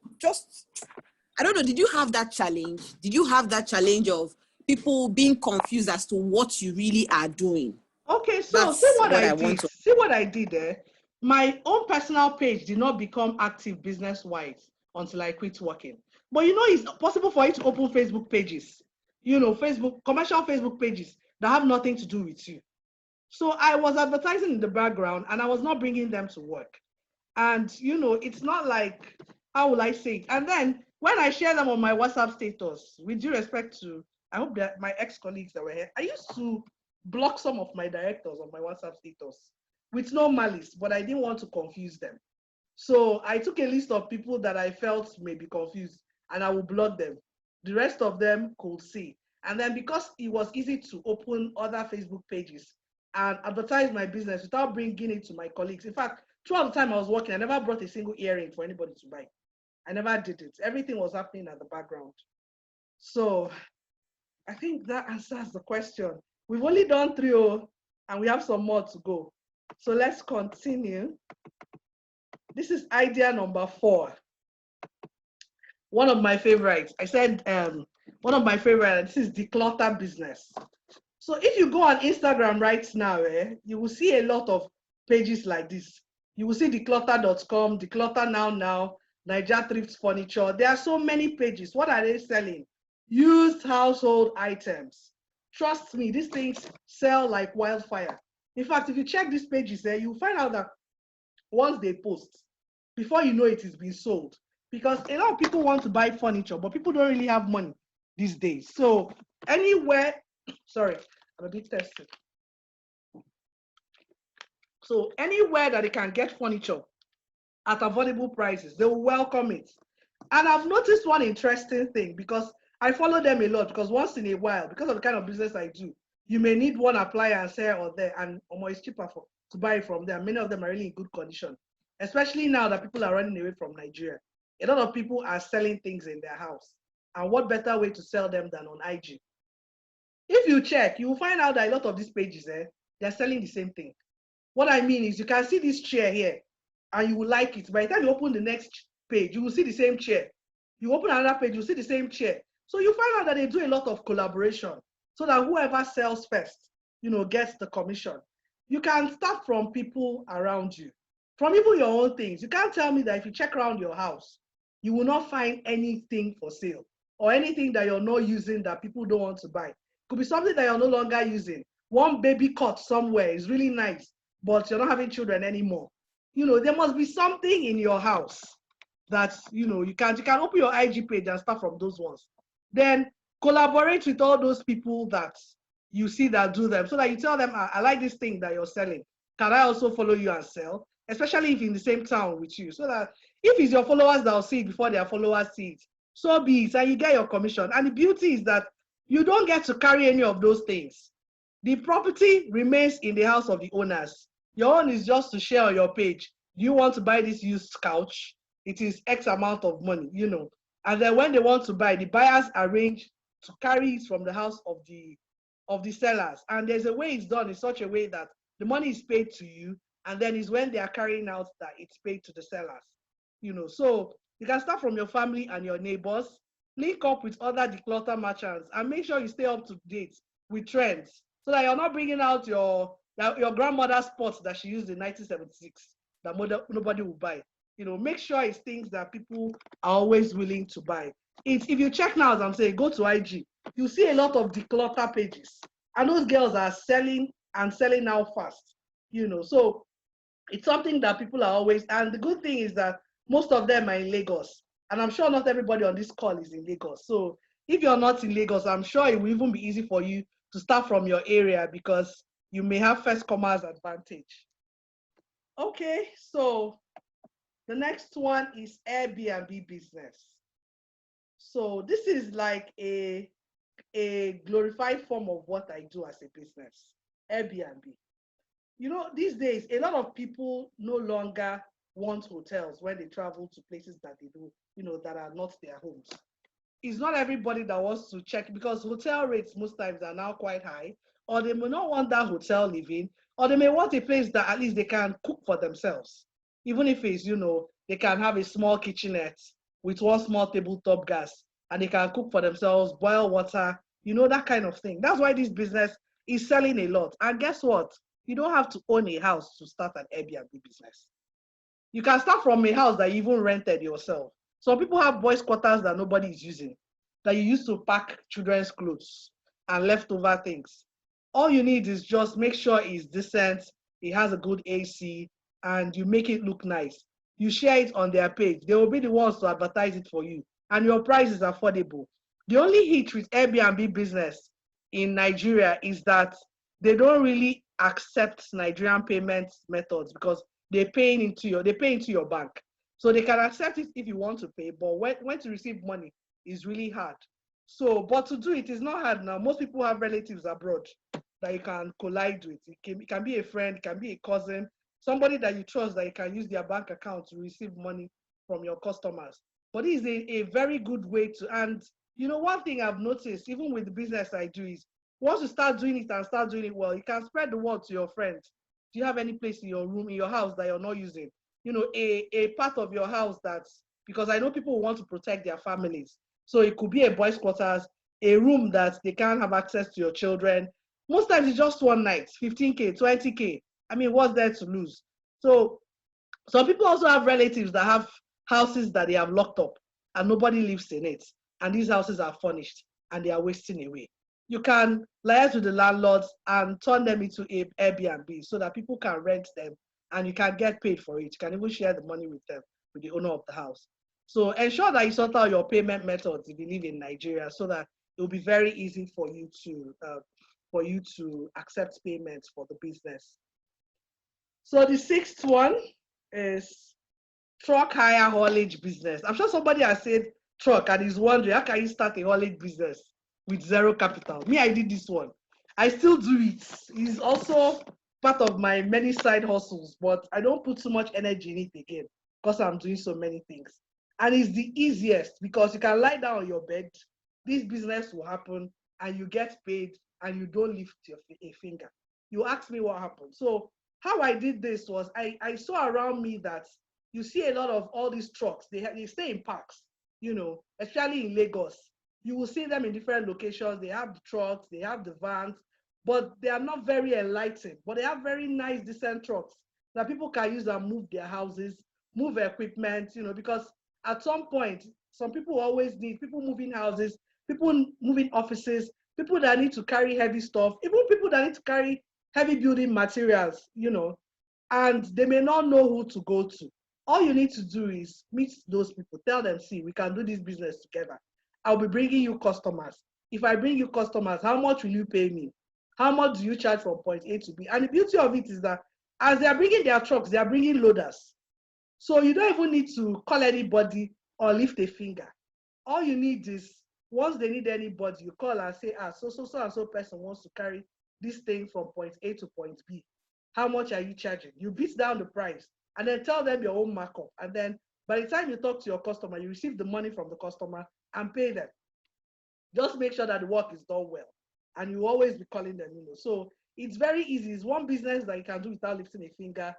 don't know, did you have that challenge? Did you have that challenge of people being confused as to what you really are doing? Okay, so see what I did there. My own personal page did not become active business-wise until I quit working. But it's possible for you to open Facebook pages, commercial Facebook pages that have nothing to do with you. So I was advertising in the background and I was not bringing them to work. And, it's not like, how will I say it? And then when I share them on my WhatsApp status, with due respect to, I hope that my ex-colleagues that were here, I used to block some of my directors on my WhatsApp status with no malice, but I didn't want to confuse them. So I took a list of people that I felt may be confused and I would block them. The rest of them could see. And then because it was easy to open other Facebook pages and advertise my business without bringing it to my colleagues. In fact, throughout the time I was working, I never brought a single earring for anybody to buy. I never did it. Everything was happening at the background. So I think that answers the question. We've only done 3 and we have some more to go. So let's continue. This is idea number 4. One of my favorites. I said one of my favorites, this is declutter business. So if you go on Instagram right now, you will see a lot of pages like this. You will see declutter.com, declutter now, Niger Thrift Furniture. There are so many pages. What are they selling? Used household items. Trust me, these things sell like wildfire. In fact, if you check these pages, you'll find out that once they post, before you know it is being sold. Because a lot of people want to buy furniture, but people don't really have money these days. So anywhere, sorry, I'm a bit thirsty. So anywhere that they can get furniture at affordable prices, they will welcome it. And I've noticed one interesting thing because I follow them a lot, because once in a while, because of the kind of business I do, you may need one appliance here or there, and it's cheaper to buy it from them. Many of them are really in good condition, especially now that people are running away from Nigeria. A lot of people are selling things in their house. And what better way to sell them than on IG? If you check, you will find out that a lot of these pages, they're selling the same thing. What I mean is you can see this chair here and you will like it. By the time you open the next page, you will see the same chair. You open another page, you will see the same chair. So you find out that they do a lot of collaboration so that whoever sells first, gets the commission. You can start from people around you, from even your own things. You can't tell me that if you check around your house, you will not find anything for sale or anything that you're not using that people don't want to buy. It could be something that you're no longer using. One baby cot somewhere is really nice, but you're not having children anymore. There must be something in your house that, you can open your IG page and start from those ones. Then collaborate with all those people that you see that do them, so that you tell them, I like this thing that you're selling. Can I also follow you and sell? Especially if in the same town with you, so that if it's your followers that will see it before their followers see it, so be it, and you get your commission. And the beauty is that you don't get to carry any of those things. The property remains in the house of the owners. Your own is just to share on your page. Do you want to buy this used couch? It is X amount of money, And then when they want to buy, the buyers arrange to carry it from the house of the sellers. And there's a way it's done in such a way that the money is paid to you, and then it's when they are carrying out that it's paid to the sellers. So you can start from your family and your neighbors, link up with other declutter merchants, and make sure you stay up to date with trends, so that you're not bringing out your grandmother's pots that she used in 1976 that nobody will buy. Make sure it's things that people are always willing to buy. If you check now, as I'm saying, go to IG, you see a lot of declutter pages, and those girls are selling and selling now fast. So it's something that people are always, and the good thing is that most of them are in Lagos, and I'm sure not everybody on this call is in Lagos. So if you're not in Lagos, I'm sure it will even be easy for you to start from your area, because you may have first comers advantage. Okay, so the next one is Airbnb business. So this is like a glorified form of what I do as a business, Airbnb. These days, a lot of people no longer want hotels when they travel to places that they do, that are not their homes. It's not everybody that wants to check, because hotel rates most times are now quite high, or they may not want that hotel living, or they may want a place that at least they can cook for themselves. Even if it's, they can have a small kitchenette with one small tabletop gas, and they can cook for themselves, boil water, that kind of thing. That's why this business is selling a lot. And guess what? You don't have to own a house to start an Airbnb business. You can start from a house that you even rented yourself. Some people have boys' quarters that nobody is using, that you used to pack children's clothes and leftover things. All you need is just make sure it's decent, it has a good AC, and you make it look nice. You share it on their page. They will be the ones to advertise it for you, and your price is affordable. The only hit with Airbnb business in Nigeria is that they don't really accept Nigerian payment methods, because they pay into your bank. So they can accept it if you want to pay, but when to receive money is really hard. So, but to do it is not hard now. Most people have relatives abroad that you can collide with. It can be a friend, it can be a cousin, somebody that you trust that you can use their bank account to receive money from your customers. But it is a very good way to, and one thing I've noticed, even with the business I do, is once you start doing it and start doing it well, you can spread the word to your friends. Do you have any place in your room, in your house, that you're not using? A part of your house that's, because I know people want to protect their families. So it could be a boys' quarters, a room that they can't have access to your children. Most times it's just one night, 15K, 20K. I mean, what's there to lose? So some people also have relatives that have houses that they have locked up and nobody lives in it. And these houses are furnished and they are wasting away. You can liaise with the landlords and turn them into Airbnb so that people can rent them and you can get paid for it. You can even share the money with them, with the owner of the house. So ensure that you sort out your payment methods if you live in Nigeria, so that it will be very easy for you to accept payments for the business. So the sixth one is truck hire haulage business. I'm sure somebody has said truck and is wondering, how can you start a haulage business with zero capital? Me, I did this one. I still do it. It's also part of my many side hustles, but I don't put too much energy in it again because I'm doing so many things. And it's the easiest because you can lie down on your bed, this business will happen, and you get paid and you don't lift a finger. You ask me what happened. So how I did this was I saw around me that you see a lot of all these trucks. They stay in parks, especially in Lagos. You will see them in different locations. They have the trucks, they have the vans, but they are not very enlightened. But they have very nice, decent trucks that people can use and move their houses, move equipment, because at some point, some people always need people moving houses, people moving offices, people that need to carry heavy stuff, even people that need to carry heavy building materials, and they may not know who to go to. All you need to do is meet those people, tell them, see, we can do this business together. I'll be bringing you customers. If I bring you customers, how much will you pay me? How much do you charge from point A to B? And the beauty of it is that as they are bringing their trucks, they are bringing loaders. So you don't even need to call anybody or lift a finger. All you need is, once they need anybody, you call and say, so and so person wants to carry this thing from point A to point B. How much are you charging? You beat down the price and then tell them your own markup. And then by the time you talk to your customer, you receive the money from the customer and pay them. Just make sure that the work is done well. And you always be calling them, So it's very easy. It's one business that you can do without lifting a finger.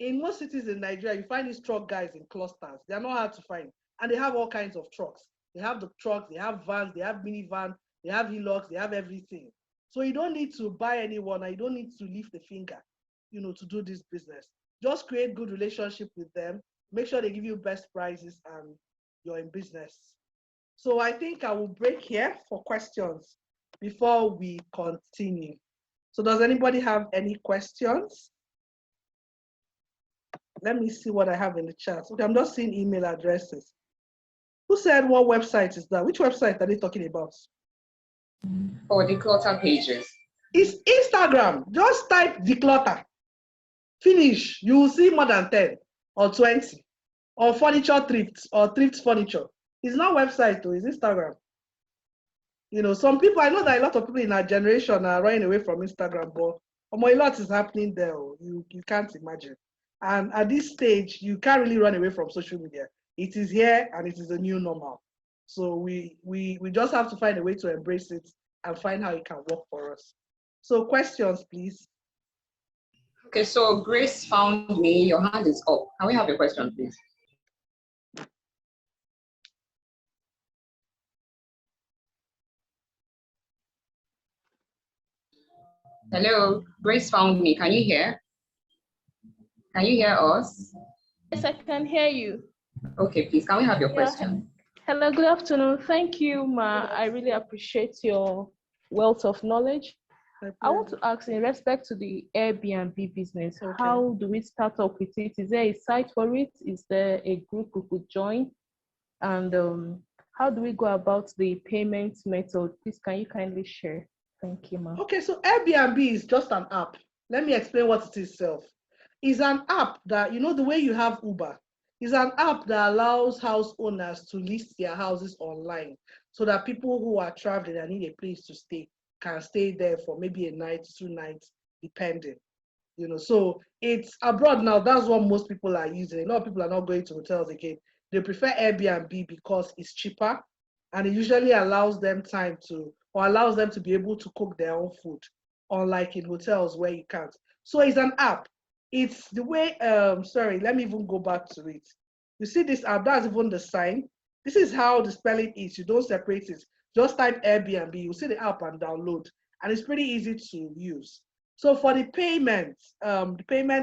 In most cities in Nigeria, you find these truck guys in clusters. They're not hard to find. And they have all kinds of trucks. They have the trucks, they have vans, they have minivan, they have Hilux, they have everything. So you don't need to buy anyone, and you don't need to lift a finger, to do this business. Just create good relationship with them. Make sure they give you best prices and you're in business. So I think I will break here for questions before we continue. So does anybody have any questions? Let me see what I have in the chat. Okay, I'm just seeing email addresses. Who said what website is that? Which website are they talking about? For declutter pages. It's Instagram. Just type declutter. Finish. You will see more than 10 or 20. Or furniture thrift or thrift furniture. It's not website though, it's Instagram. Some people, I know that a lot of people in our generation are running away from Instagram, but a lot is happening there. You can't imagine. And at this stage, you can't really run away from social media. It is here and it is a new normal. So we just have to find a way to embrace it and find how it can work for us. So questions, please. Okay, so Grace found me. Your hand is up. Can we have your question, please? Hello, Grace found me. Can you hear? Can you hear us? Yes, I can hear you. Okay, please, can we have your question? Hello, good afternoon. Thank you, Ma. I really appreciate your wealth of knowledge. I want to ask in respect to the Airbnb business, how do we start up with it? Is there a site for it? Is there a group we could join? And how do we go about the payment method? Please, can you kindly share? Thank you, Ma. Okay, so Airbnb is just an app. Let me explain what it is itself. It's an app that, the way you have Uber, it's an app that allows house owners to list their houses online so that people who are traveling and need a place to stay can stay there for maybe a night, 2 nights, depending. So it's abroad now. That's what most people are using. A lot of people are not going to hotels again. They prefer Airbnb because it's cheaper and it usually allows them allows them to be able to cook their own food, unlike in hotels where you can't. So it's an app. It's the way, sorry, let me even go back to it. You see this app, that's even the sign. This is how the spelling is. You don't separate it. Just type Airbnb, you see the app and download. And it's pretty easy to use. So for the payment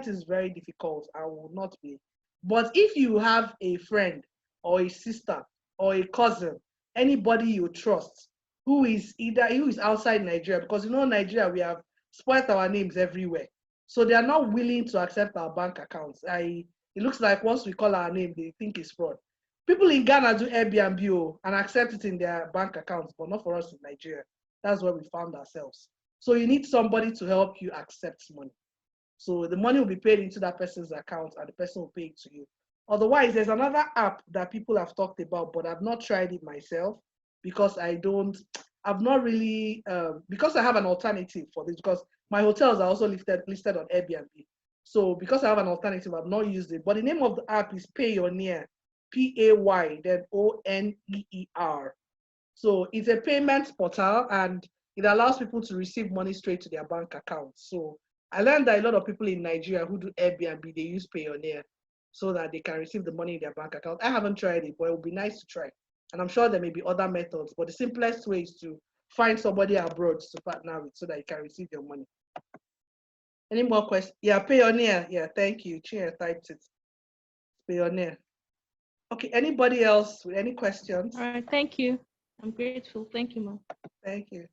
is very difficult and will not be. But if you have a friend or a sister or a cousin, anybody you trust, who is outside Nigeria, because Nigeria, we have spoiled our names everywhere. So they are not willing to accept our bank accounts. It looks like once we call our name, they think it's fraud. People in Ghana do Airbnb and accept it in their bank accounts, but not for us in Nigeria. That's where we found ourselves. So you need somebody to help you accept money. So the money will be paid into that person's account and the person will pay it to you. Otherwise, there's another app that people have talked about, but I've not tried it myself because because I have an alternative for this, because my hotels are also listed on Airbnb. So because I have an alternative, I've not used it. But the name of the app is Payoneer, Pay, then Oneer. So it's a payment portal and it allows people to receive money straight to their bank account. So I learned that a lot of people in Nigeria who do Airbnb, they use Payoneer so that they can receive the money in their bank account. I haven't tried it, but it would be nice to try. And I'm sure there may be other methods, but the simplest way is to find somebody abroad to partner with so that you can receive your money. Any more questions? Yeah, Payoneer. Yeah, thank you. Chia typed it. Payoneer. Okay, anybody else with any questions? All right, thank you. I'm grateful. Thank you, ma'am. Thank you.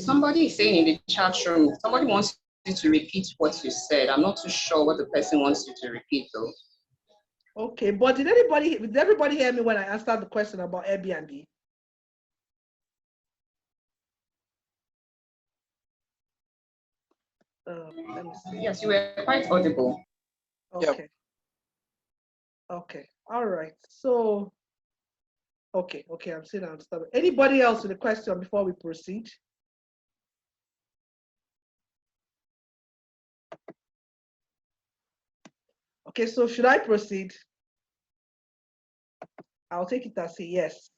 Somebody is saying in the chat room, somebody wants you to repeat what you said. I'm not too sure what the person wants you to repeat though. Okay, but did everybody hear me when I answered the question about Airbnb? Let me see. Yes, you were quite audible. Okay. Yep. Okay. All right. So, okay. I'm seeing I understand. Anybody else with a question before we proceed? Okay, so should I proceed? I'll take it as a yes.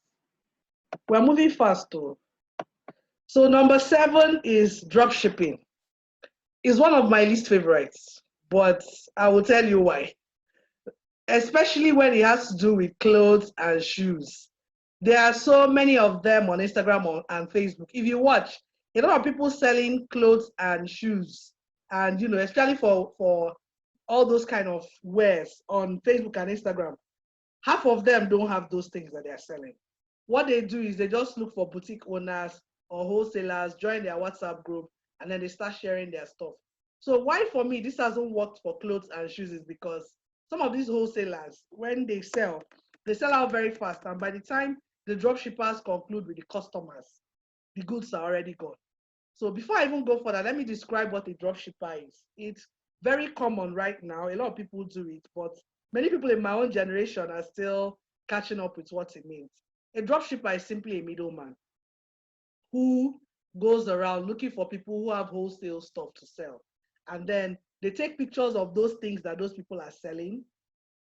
We're moving fast though. So number 7 is drop shipping. It's one of my least favorites, but I will tell you why. Especially when it has to do with clothes and shoes. There are so many of them on Instagram and Facebook. If you watch, a lot of people selling clothes and shoes, and especially for all those kind of wares on Facebook and Instagram, half of them don't have those things that they're selling. What they do is they just look for boutique owners or wholesalers, join their WhatsApp group, and then they start sharing their stuff. So why for me this hasn't worked for clothes and shoes is because some of these wholesalers, when they sell out very fast, and by the time the drop shippers conclude with the customers, the goods are already gone. So before I even go further, let me describe what a drop shipper is. It's very common right now. A lot of people do it, but many people in my own generation are still catching up with what it means. A drop shipper is simply a middleman who goes around looking for people who have wholesale stuff to sell. And then they take pictures of those things that those people are selling,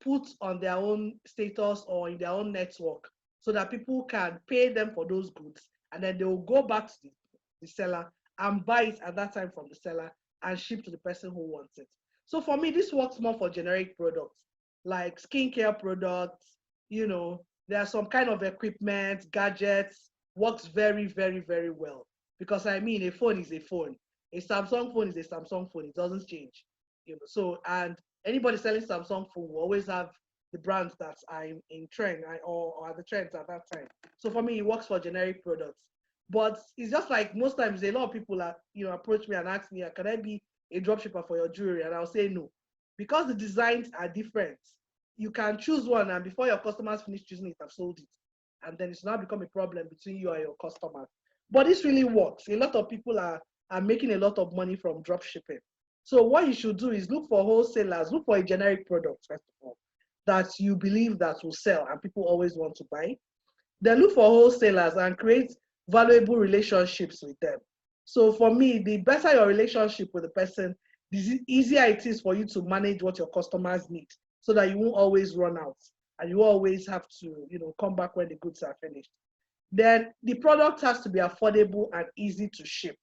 put on their own status or in their own network so that people can pay them for those goods. And then they will go back to the seller and buy it at that time from the seller and ship to the person who wants it. So for me, this works more for generic products like skincare products. There are some kind of equipment, gadgets, works very, very, very well. Because a phone is a phone. A Samsung phone is a Samsung phone. It doesn't change. So, and anybody selling Samsung phone will always have the brands that are in trend or are the trends at that time. So for me, it works for generic products. But it's just like most times a lot of people approach me and ask me, can I be a dropshipper for your jewelry? And I'll say no. Because the designs are different. You can choose one, and before your customers finish choosing it, I've sold it. And then it's now become a problem between you and your customers. But this really works. A lot of people are making a lot of money from drop shipping. So what you should do is look for wholesalers, look for a generic product, first of all, that you believe that will sell and people always want to buy. Then look for wholesalers and create valuable relationships with them. So for me, the better your relationship with the person, the easier it is for you to manage what your customers need so that you won't always run out and you always have to, come back when the goods are finished. Then the product has to be affordable and easy to ship.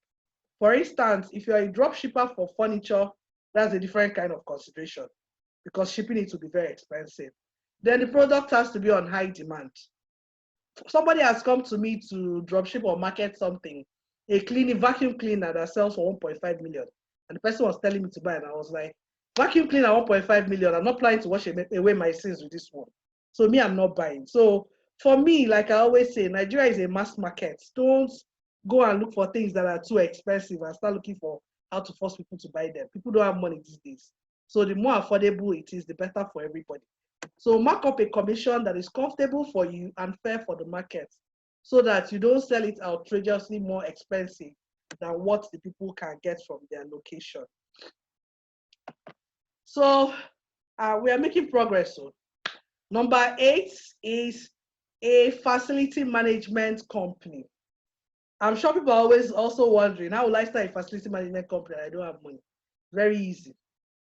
For instance, if you're a drop shipper for furniture, that's a different kind of consideration because shipping it will be very expensive. Then the product has to be on high demand. Somebody has come to me to drop ship or market something, a vacuum cleaner that sells for 1.5 million. And the person was telling me to buy, and I was like, vacuum cleaner 1.5 million, I'm not planning to wash away my sins with this one. So me, I'm not buying. So for me, like I always say, Nigeria is a mass market. Don't go and look for things that are too expensive and start looking for how to force people to buy them. People don't have money these days. So the more affordable it is, the better for everybody. So mark up a commission that is comfortable for you and fair for the market so that you don't sell it outrageously more expensive than what the people can get from their location. So we are making progress. So number 8 is a facility management company. I'm sure people are always also wondering, how will I start a facility management company and I don't have money? Very easy.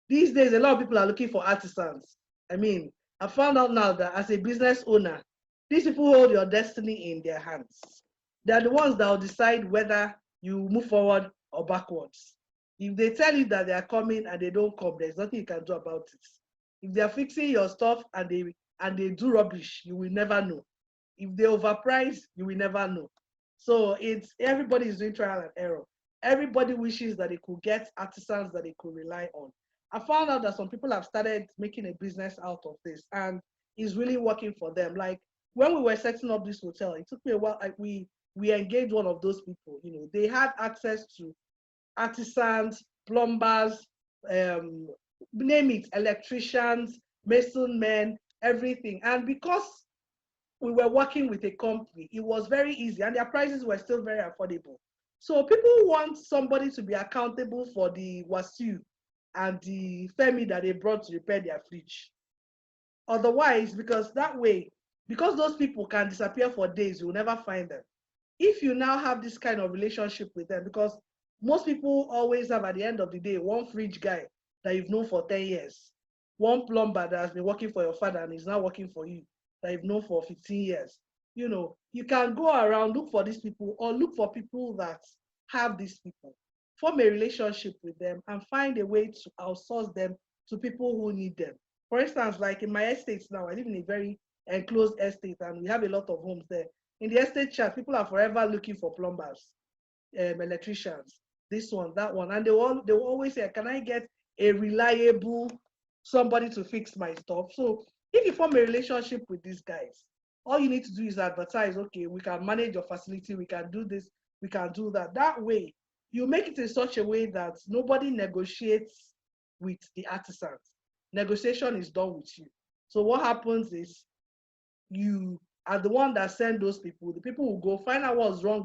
These days, a lot of people are looking for artisans. I found out now that as a business owner, these people hold your destiny in their hands. They're the ones that will decide whether you move forward or backwards. If they tell you that they are coming and they don't come, there's nothing you can do about it. If they are fixing your stuff and they do rubbish, you will never know. If they overprice, you will never know. So it's everybody is doing trial and error. Everybody wishes that they could get artisans that they could rely on. I found out that some people have started making a business out of this, and it's really working for them. Like when we were setting up this hotel, it took me a while. We engaged one of those people. You know, they had access to artisans, plumbers, name it, electricians, mason men, everything. And because we were working with a company, it was very easy, and their prices were still very affordable. So people want somebody to be accountable for the Wasiu and the Femi that they brought to repair their fridge. Otherwise, because that way, because those people can disappear for days, you will never find them. If you now have this kind of relationship with them, because most people always have at the end of the day one fridge guy that you've known for 10 years, one plumber that has been working for your father and is now working for you that you've known for 15 years. You know, you can go around, look for these people, or look for people that have these people, form a relationship with them, and find a way to outsource them to people who need them. For instance, like in my estates now, I live in a very enclosed estate, and we have a lot of homes there. In the estate chat, people are forever looking for plumbers, electricians, this one, that one, and they will always say, can I get a reliable somebody to fix my stuff? So if you form a relationship with these guys, all you need to do is advertise, okay, we can manage your facility, we can do this, we can do that. That way, you make it in such a way that nobody negotiates with the artisans. Negotiation is done with you. So what happens is you are the one that send those people. The people will go find out what's wrong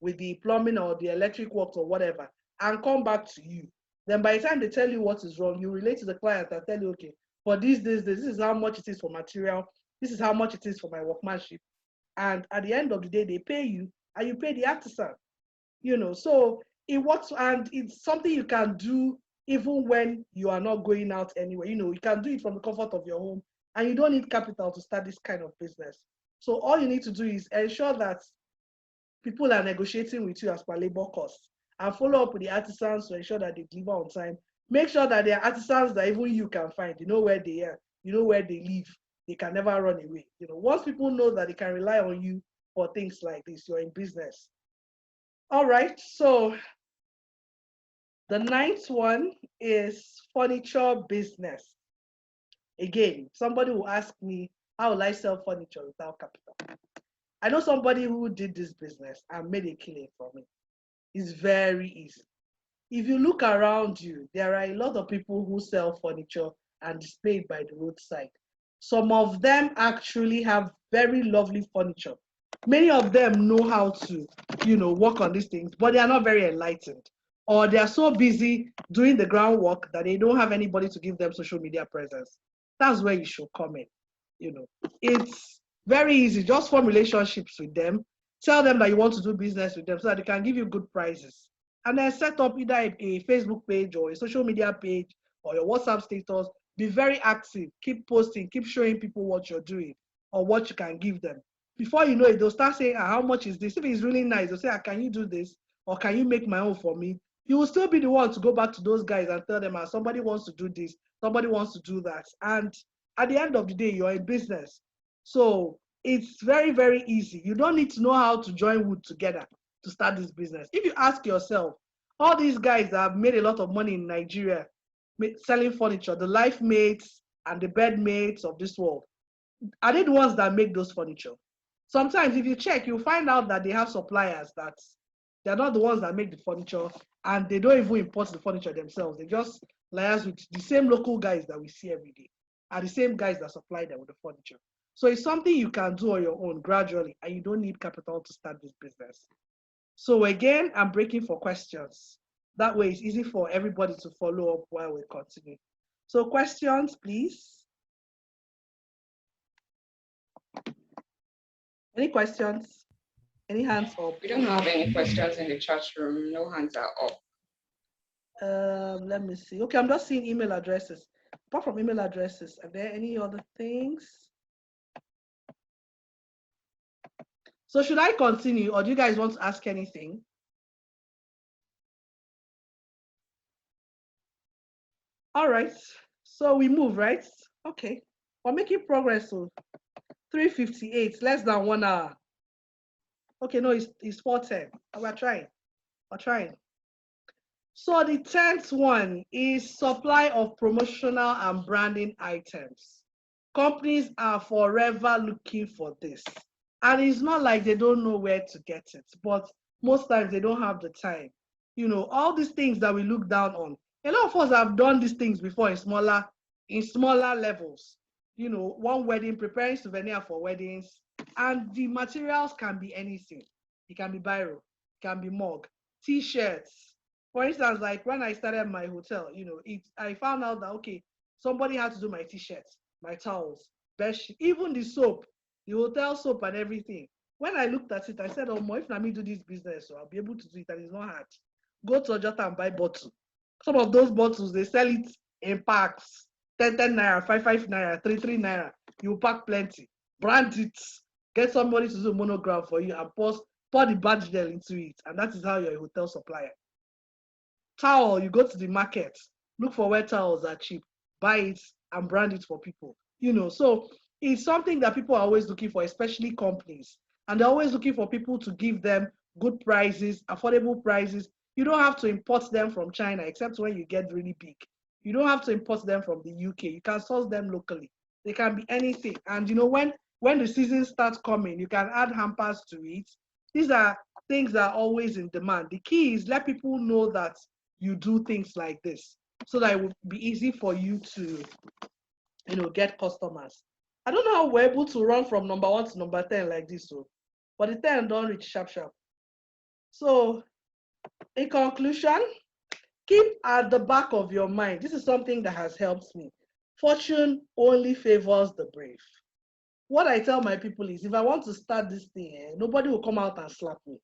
with the plumbing or the electric works or whatever, and come back to you. Then by the time they tell you what is wrong, you relate to the client and tell you, okay, for this is how much it is for material, this is how much it is for my workmanship. And at the end of the day, they pay you and you pay the artisan. You know, so it works, and it's something you can do even when you are not going out anywhere. You know, you can do it from the comfort of your home, and you don't need capital to start this kind of business. So all you need to do is ensure that people are negotiating with you as per labor costs, and follow up with the artisans to ensure that they deliver on time. Make sure that they are artisans that even you can find. You know where they are, you know where they live. They can never run away. You know, once people know that they can rely on you for things like this, you're in business. All right, so the 9th one is furniture business. Again, somebody will ask me, how will I sell furniture without capital? I know somebody who did this business and made a killing from it. It's very easy. If you look around you, there are a lot of people who sell furniture and display it by the roadside. Some of them actually have very lovely furniture. Many of them know how to, you know, work on these things, but they are not very enlightened, or they are so busy doing the groundwork that they don't have anybody to give them social media presence. That's where you should come in. You know, it's very easy. Just form relationships with them. Tell them that you want to do business with them so that they can give you good prices. And then set up either a Facebook page or a social media page or your WhatsApp status. Be very active. Keep posting. Keep showing people what you're doing or what you can give them. Before you know it, they'll start saying, how much is this? If it's really nice, they'll say, can you do this? Or can you make my own for me? You will still be the one to go back to those guys and tell them, somebody wants to do this, somebody wants to do that. And at the end of the day, you're in business. So it's very, very easy. You don't need to know how to join wood together to start this business. If you ask yourself, all these guys that have made a lot of money in Nigeria selling furniture, the life mates and the bed mates of this world, are they the ones that make those furniture? Sometimes if you check, you'll find out that they have suppliers that they're not the ones that make the furniture, and they don't even import the furniture themselves. They just liaise with the same local guys that we see every day, are the same guys that supply them with the furniture. So it's something you can do on your own gradually, and you don't need capital to start this business. So again, I'm breaking for questions. That way it's easy for everybody to follow up while we continue. So questions, please. Any questions? Any hands up? We don't have any questions in the chat room. No hands are up. Let me see. Okay, I'm just seeing email addresses. Apart from email addresses, are there any other things? So should I continue, or do you guys want to ask anything? All right, so we move, right? Okay, we're making progress. So 3:58, less than 1 hour. Okay, no, it's 4:10. We're trying. So the 10th one is supply of promotional and branding items. Companies are forever looking for this. And it's not like they don't know where to get it, but most times they don't have the time. You know, all these things that we look down on. A lot of us have done these things before in smaller levels. You know, one wedding, preparing souvenir for weddings, and the materials can be anything. It can be biro, it can be mug, t-shirts. For instance, like when I started my hotel, you know, I found out that okay, somebody had to do my t-shirts, my towels, bed sheet, even the soap, the hotel soap and everything. When I looked at it, I said, oh, if I do this business, so I'll be able to do it, and it's not hard. Go to Ojota and buy bottle. Some of those bottles, they sell it in packs, 10 naira, 5 naira, 3 naira. You pack plenty, brand it, get somebody to do a monogram for you, and pour the badge gel into it, and that is how you're a hotel supplier. Towel, you go to the market, look for where towels are cheap, buy it and brand it for people. You know, so it's something that people are always looking for, especially companies. And they're always looking for people to give them good prices, affordable prices. You don't have to import them from China, except when you get really big. You don't have to import them from the UK. You can source them locally. They can be anything. And you know, when the season starts coming, you can add hampers to it. These are things that are always in demand. The key is let people know that you do things like this, so that it will be easy for you to, you know, get customers. I don't know how we're able to run from number 1 to number 10 like this, so, but the 10 don't reach sharp. So in conclusion, keep at the back of your mind, this is something that has helped me. Fortune only favors the brave. What I tell my people is, if I want to start this thing, nobody will come out and slap me.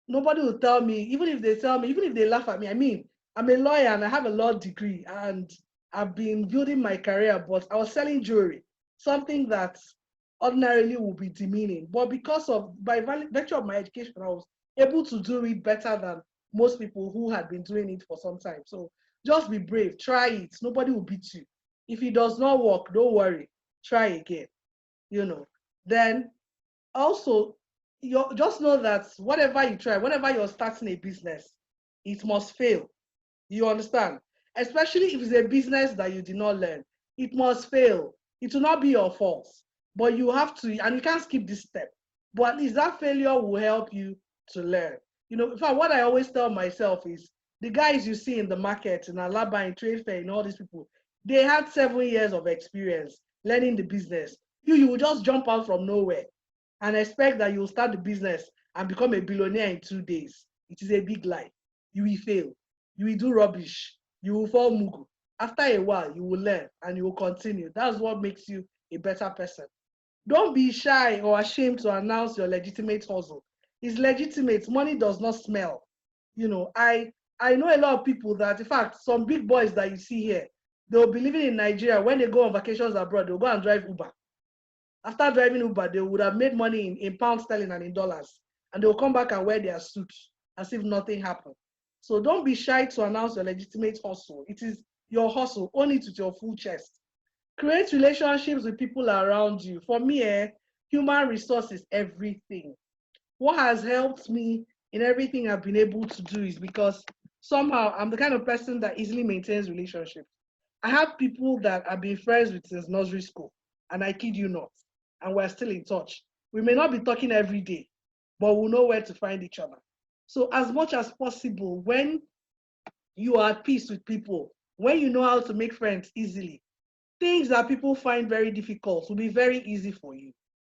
Nobody will tell me, even if they tell me, even if they laugh at me. I mean, I'm a lawyer and I have a law degree and I've been building my career, but I was selling jewelry, something that ordinarily would be demeaning. But because of, by virtue of my education, I was able to do it better than most people who had been doing it for some time. So just be brave, try it. Nobody will beat you. If it does not work, don't worry, try again, you know. Then also, just know that whatever you try, whenever you're starting a business, it must fail. You understand? Especially if it's a business that you did not learn, it must fail. It will not be your fault, but you have to, and you can't skip this step. But at least that failure will help you to learn. You know, in fact, what I always tell myself is the guys you see in the market, in Alaba, in Trade Fair, and all these people, they had 7 years of experience learning the business. You will just jump out from nowhere and expect that you'll start the business and become a billionaire in 2 days. It is a big lie. You will fail. You will do rubbish. You will fall mugu. After a while, you will learn and you will continue. That's what makes you a better person. Don't be shy or ashamed to announce your legitimate hustle. It's legitimate. Money does not smell. You know, I know a lot of people that, in fact, some big boys that you see here, they'll be living in Nigeria. When they go on vacations abroad, they'll go and drive Uber. After driving Uber, they would have made money in pound sterling and in dollars. And they'll come back and wear their suit as if nothing happened. So don't be shy to announce your legitimate hustle. It is your hustle. Own it with your full chest. Create relationships with people around you. For me, human resource is everything. What has helped me in everything I've been able to do is because somehow I'm the kind of person that easily maintains relationships. I have people that I've been friends with since nursery school, and I kid you not, and we're still in touch. We may not be talking every day, but we'll know where to find each other. So as much as possible, when you are at peace with people, when you know how to make friends easily, things that people find very difficult will be very easy for you.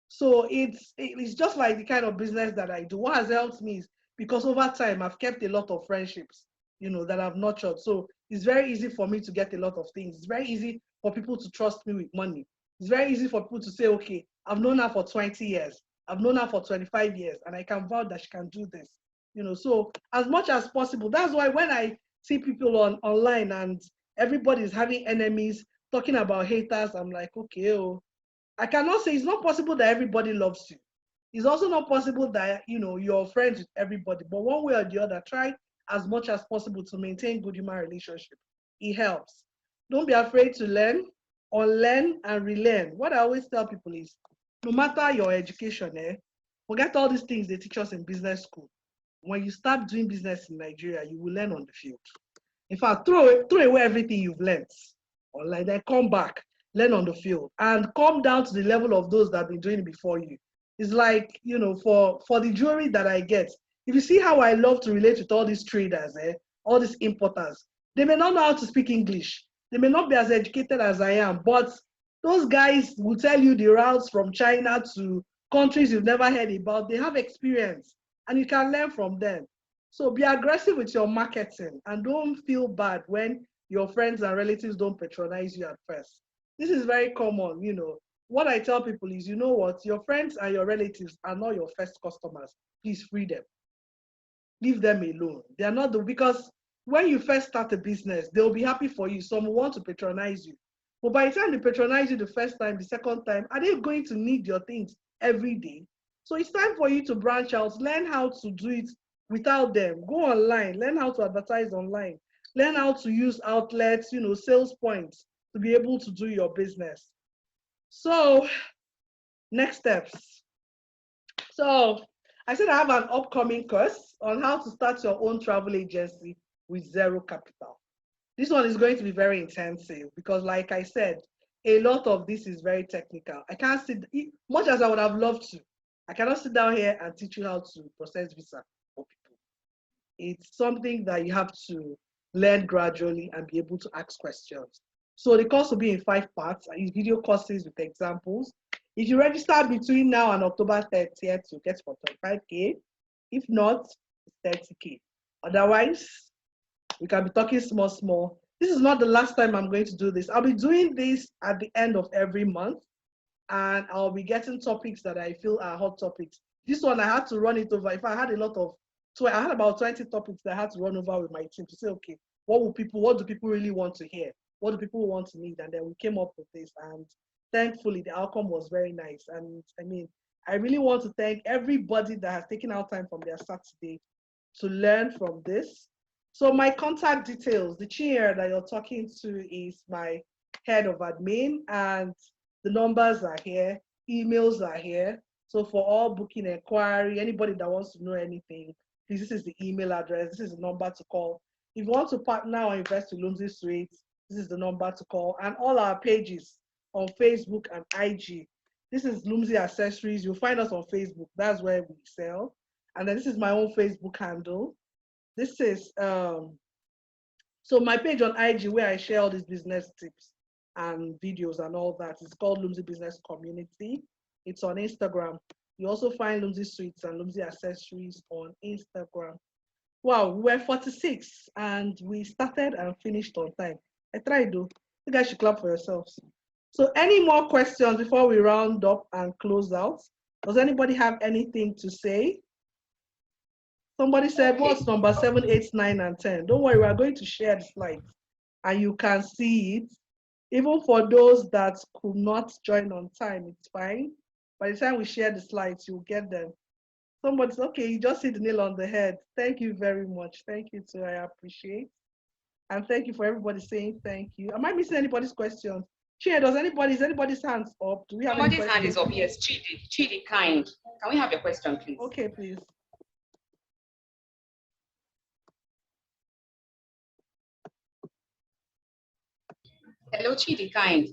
So it's just like the kind of business that I do. What has helped me is because over time I've kept a lot of friendships, you know, that I've nurtured. So it's very easy for me to get a lot of things. It's very easy for people to trust me with money. It's very easy for people to say, okay, I've known her for 20 years. I've known her for 25 years, and I can vouch that she can do this. You know, so as much as possible, that's why when I see people online and everybody's having enemies, talking about haters, I'm like, okay, I cannot say it's not possible that everybody loves you. It's also not possible that, you're friends with everybody, but one way or the other, try as much as possible to maintain good human relationship. It helps. Don't be afraid to learn, unlearn, and relearn. What I always tell people is, no matter your education, forget all these things they teach us in business school. When you start doing business in Nigeria, you will learn on the field. In fact, throw away everything you've learned online, then come back, learn on the field, and come down to the level of those that have been doing it before you. It's like, for the jewelry that I get, if you see how I love to relate with all these traders, all these importers, they may not know how to speak English. They may not be as educated as I am, but those guys will tell you the routes from China to countries you've never heard about. They have experience and you can learn from them. So be aggressive with your marketing and don't feel bad when your friends and relatives don't patronize you at first. This is very common, What I tell people is, you know what, your friends and your relatives are not your first customers. Please free them. Leave them alone. They are not because when you first start a business, they'll be happy for you. Some will want to patronize you. But by the time they patronize you the first time, the second time, are they going to need your things every day? So it's time for you to branch out, learn how to do it without them. Go online, learn how to advertise online, learn how to use outlets, sales points to be able to do your business. So next steps. So I said I have an upcoming course on how to start your own travel agency with zero capital. This one is going to be very intensive because, like I said, a lot of this is very technical. I can't sit, much as I would have loved to, I cannot sit down here and teach you how to process visa for people. It's something that you have to learn gradually and be able to ask questions. So the course will be in 5 parts. I use video courses with examples. If you register between now and October 30th, you get for 25K. If not, it's 30K. Otherwise, we can be talking small. This is not the last time I'm going to do this. I'll be doing this at the end of every month, and I'll be getting topics that I feel are hot topics. This one, I had to run it over. If I had I had about 20 topics that I had to run over with my team to say, okay, what do people really want to hear? What do people want to need? And then we came up with this, and thankfully the outcome was very nice. And I mean, I really want to thank everybody that has taken out time from their Saturday to learn from this. So my contact details, the chair that you're talking to is my head of admin, and the numbers are here, emails are here. So for all booking inquiry, anybody that wants to know anything, please, this is the email address, this is the number to call. If you want to partner or invest with Lumsey Sweets, this is the number to call. And all our pages on Facebook and IG. This is Lumsey Accessories. You'll find us on Facebook. That's where we sell. And then this is my own Facebook handle. This is, so my page on IG where I share all these business tips and videos and all that. It's called Lumsey Business Community. It's on Instagram. You also find Lumsey Sweets and Lumsey Accessories on Instagram. Wow, we were 46 and we started and finished on time. I tried though. You guys should clap for yourselves. So any more questions before we round up and close out? Does anybody have anything to say? Somebody said, what's number 7, 8, 9, and 10? Don't worry, we are going to share the slides and you can see it. Even for those that could not join on time, it's fine. By the time we share the slides, you'll get them. Somebody said, okay, you just hit the nail on the head. Thank you very much. Thank you too, I appreciate. And thank you for everybody saying thank you. Am I missing anybody's questions? Chair, is anybody's hands up? Do we have Somebody's hand is up, yes, Chidi Kind. Can we have your question, please? Okay, please. Hello, Chidi Kind.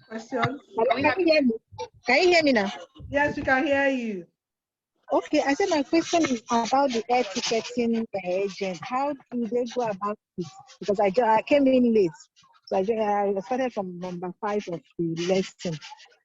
Question? Can you hear me? Can you hear me now? Yes, we can hear you. Okay, I said my question is about the air ticketing agent. How do they go about it? Because I came in late. So I started from number 5 of the lesson.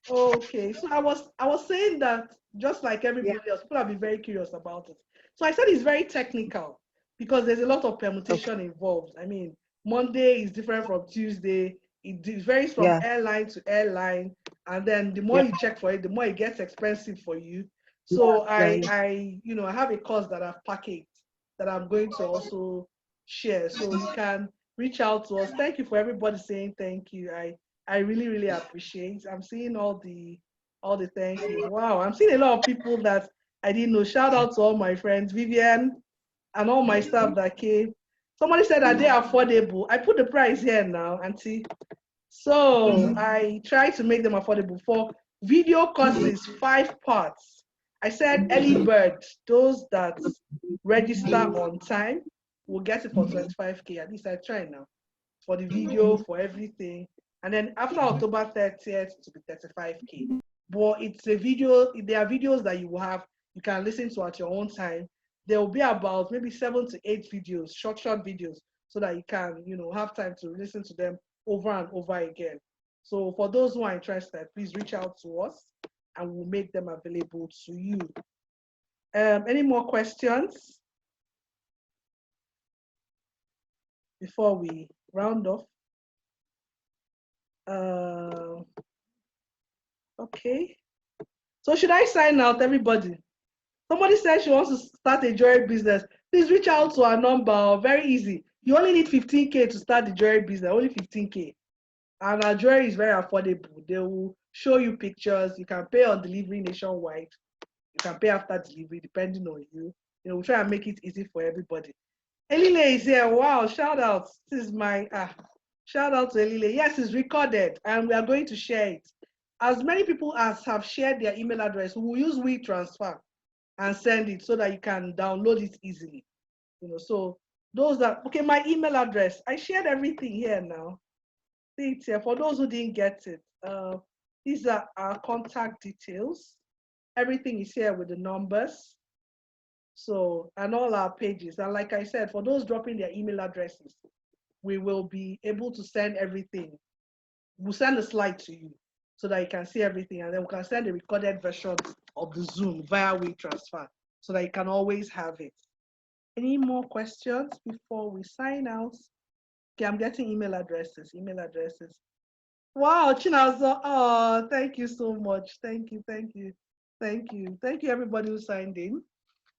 Okay, so I was saying that just like everybody else, people have been very curious about it. So I said it's very technical because there's a lot of permutation involved. I mean, Monday is different from Tuesday. It varies from airline to airline, and then the more you check for it, the more it gets expensive for you. So I have a course that I've packaged that I'm going to also share. So you can reach out to us. Thank you for everybody saying thank you. I really, really appreciate. I'm seeing all the All the thank yous. Wow, I'm seeing a lot of people that I didn't know. Shout out to all my friends, Vivian, and all my staff that came. Somebody said that they are affordable. I put the price here now, Auntie. So I try to make them affordable. For video courses, 5 parts. I said early bird, those that register on time will get it for 25K. At least I try now. For the video, for everything. And then after October 30th to be 35K. But it's a video, there are videos that you will have, you can listen to at your own time. There will be about maybe 7 to 8 videos, short videos, so that you can, have time to listen to them over and over again. So for those who are interested, please reach out to us and we'll make them available to you. Any more questions before we round off? Okay. So should I sign out, everybody? Somebody said she wants to start a jewelry business. Please reach out to our number. Very easy. You only need 15K to start the jewelry business, only 15K. And our jewelry is very affordable. They will show you pictures. You can pay on delivery nationwide. You can pay after delivery, depending on you. We'll try and make it easy for everybody. Elile is here. Wow, shout out. This is my, shout out to Elile. Yes, it's recorded and we are going to share it. As many people as have shared their email address, we will use WeTransfer and send it so that you can download it easily. So those that, okay, my email address, I shared everything here now. See it here. For those who didn't get it, these are our contact details. Everything is here with the numbers. So, and all our pages. And like I said, for those dropping their email addresses, we will be able to send everything. We'll send a slide to you so that you can see everything. And then we can send a recorded version of the Zoom via WeTransfer so that you can always have it. Any more questions before we sign out? Okay, I'm getting email addresses. Wow, Chinazo, oh, thank you so much. Thank you everybody who signed in.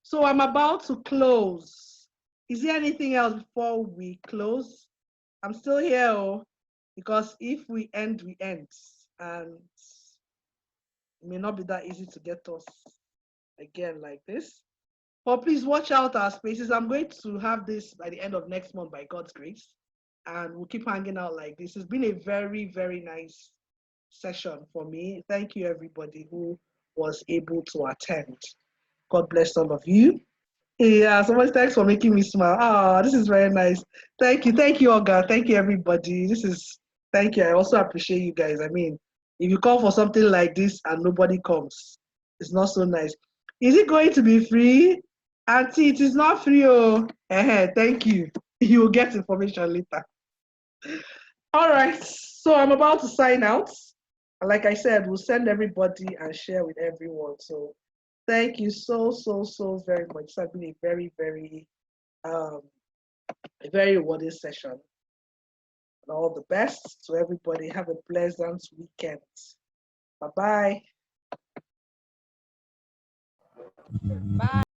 So I'm about to close. Is there anything else before we close? I'm still here, because if we end, we end. And it may not be that easy to get us again like this. But please watch out our spaces. I'm going to have this by the end of next month by God's grace. And we'll keep hanging out like this. It's been a very, very nice session for me. Thank you, everybody who was able to attend. God bless all of you. Yeah, so much thanks for making me smile. Ah, this is very nice. Thank you, Olga. Thank you, everybody. Thank you. I also appreciate you guys. I mean, if you call for something like this and nobody comes, it's not so nice. Is it going to be free? Auntie, it is not free. Oh, thank you. You will get information later. All right, so I'm about to sign out. Like I said, we'll send everybody and share with everyone. So thank you so very much. It's been a very, very, rewarding session. And all the best to everybody. Have a pleasant weekend. Bye-bye. Bye.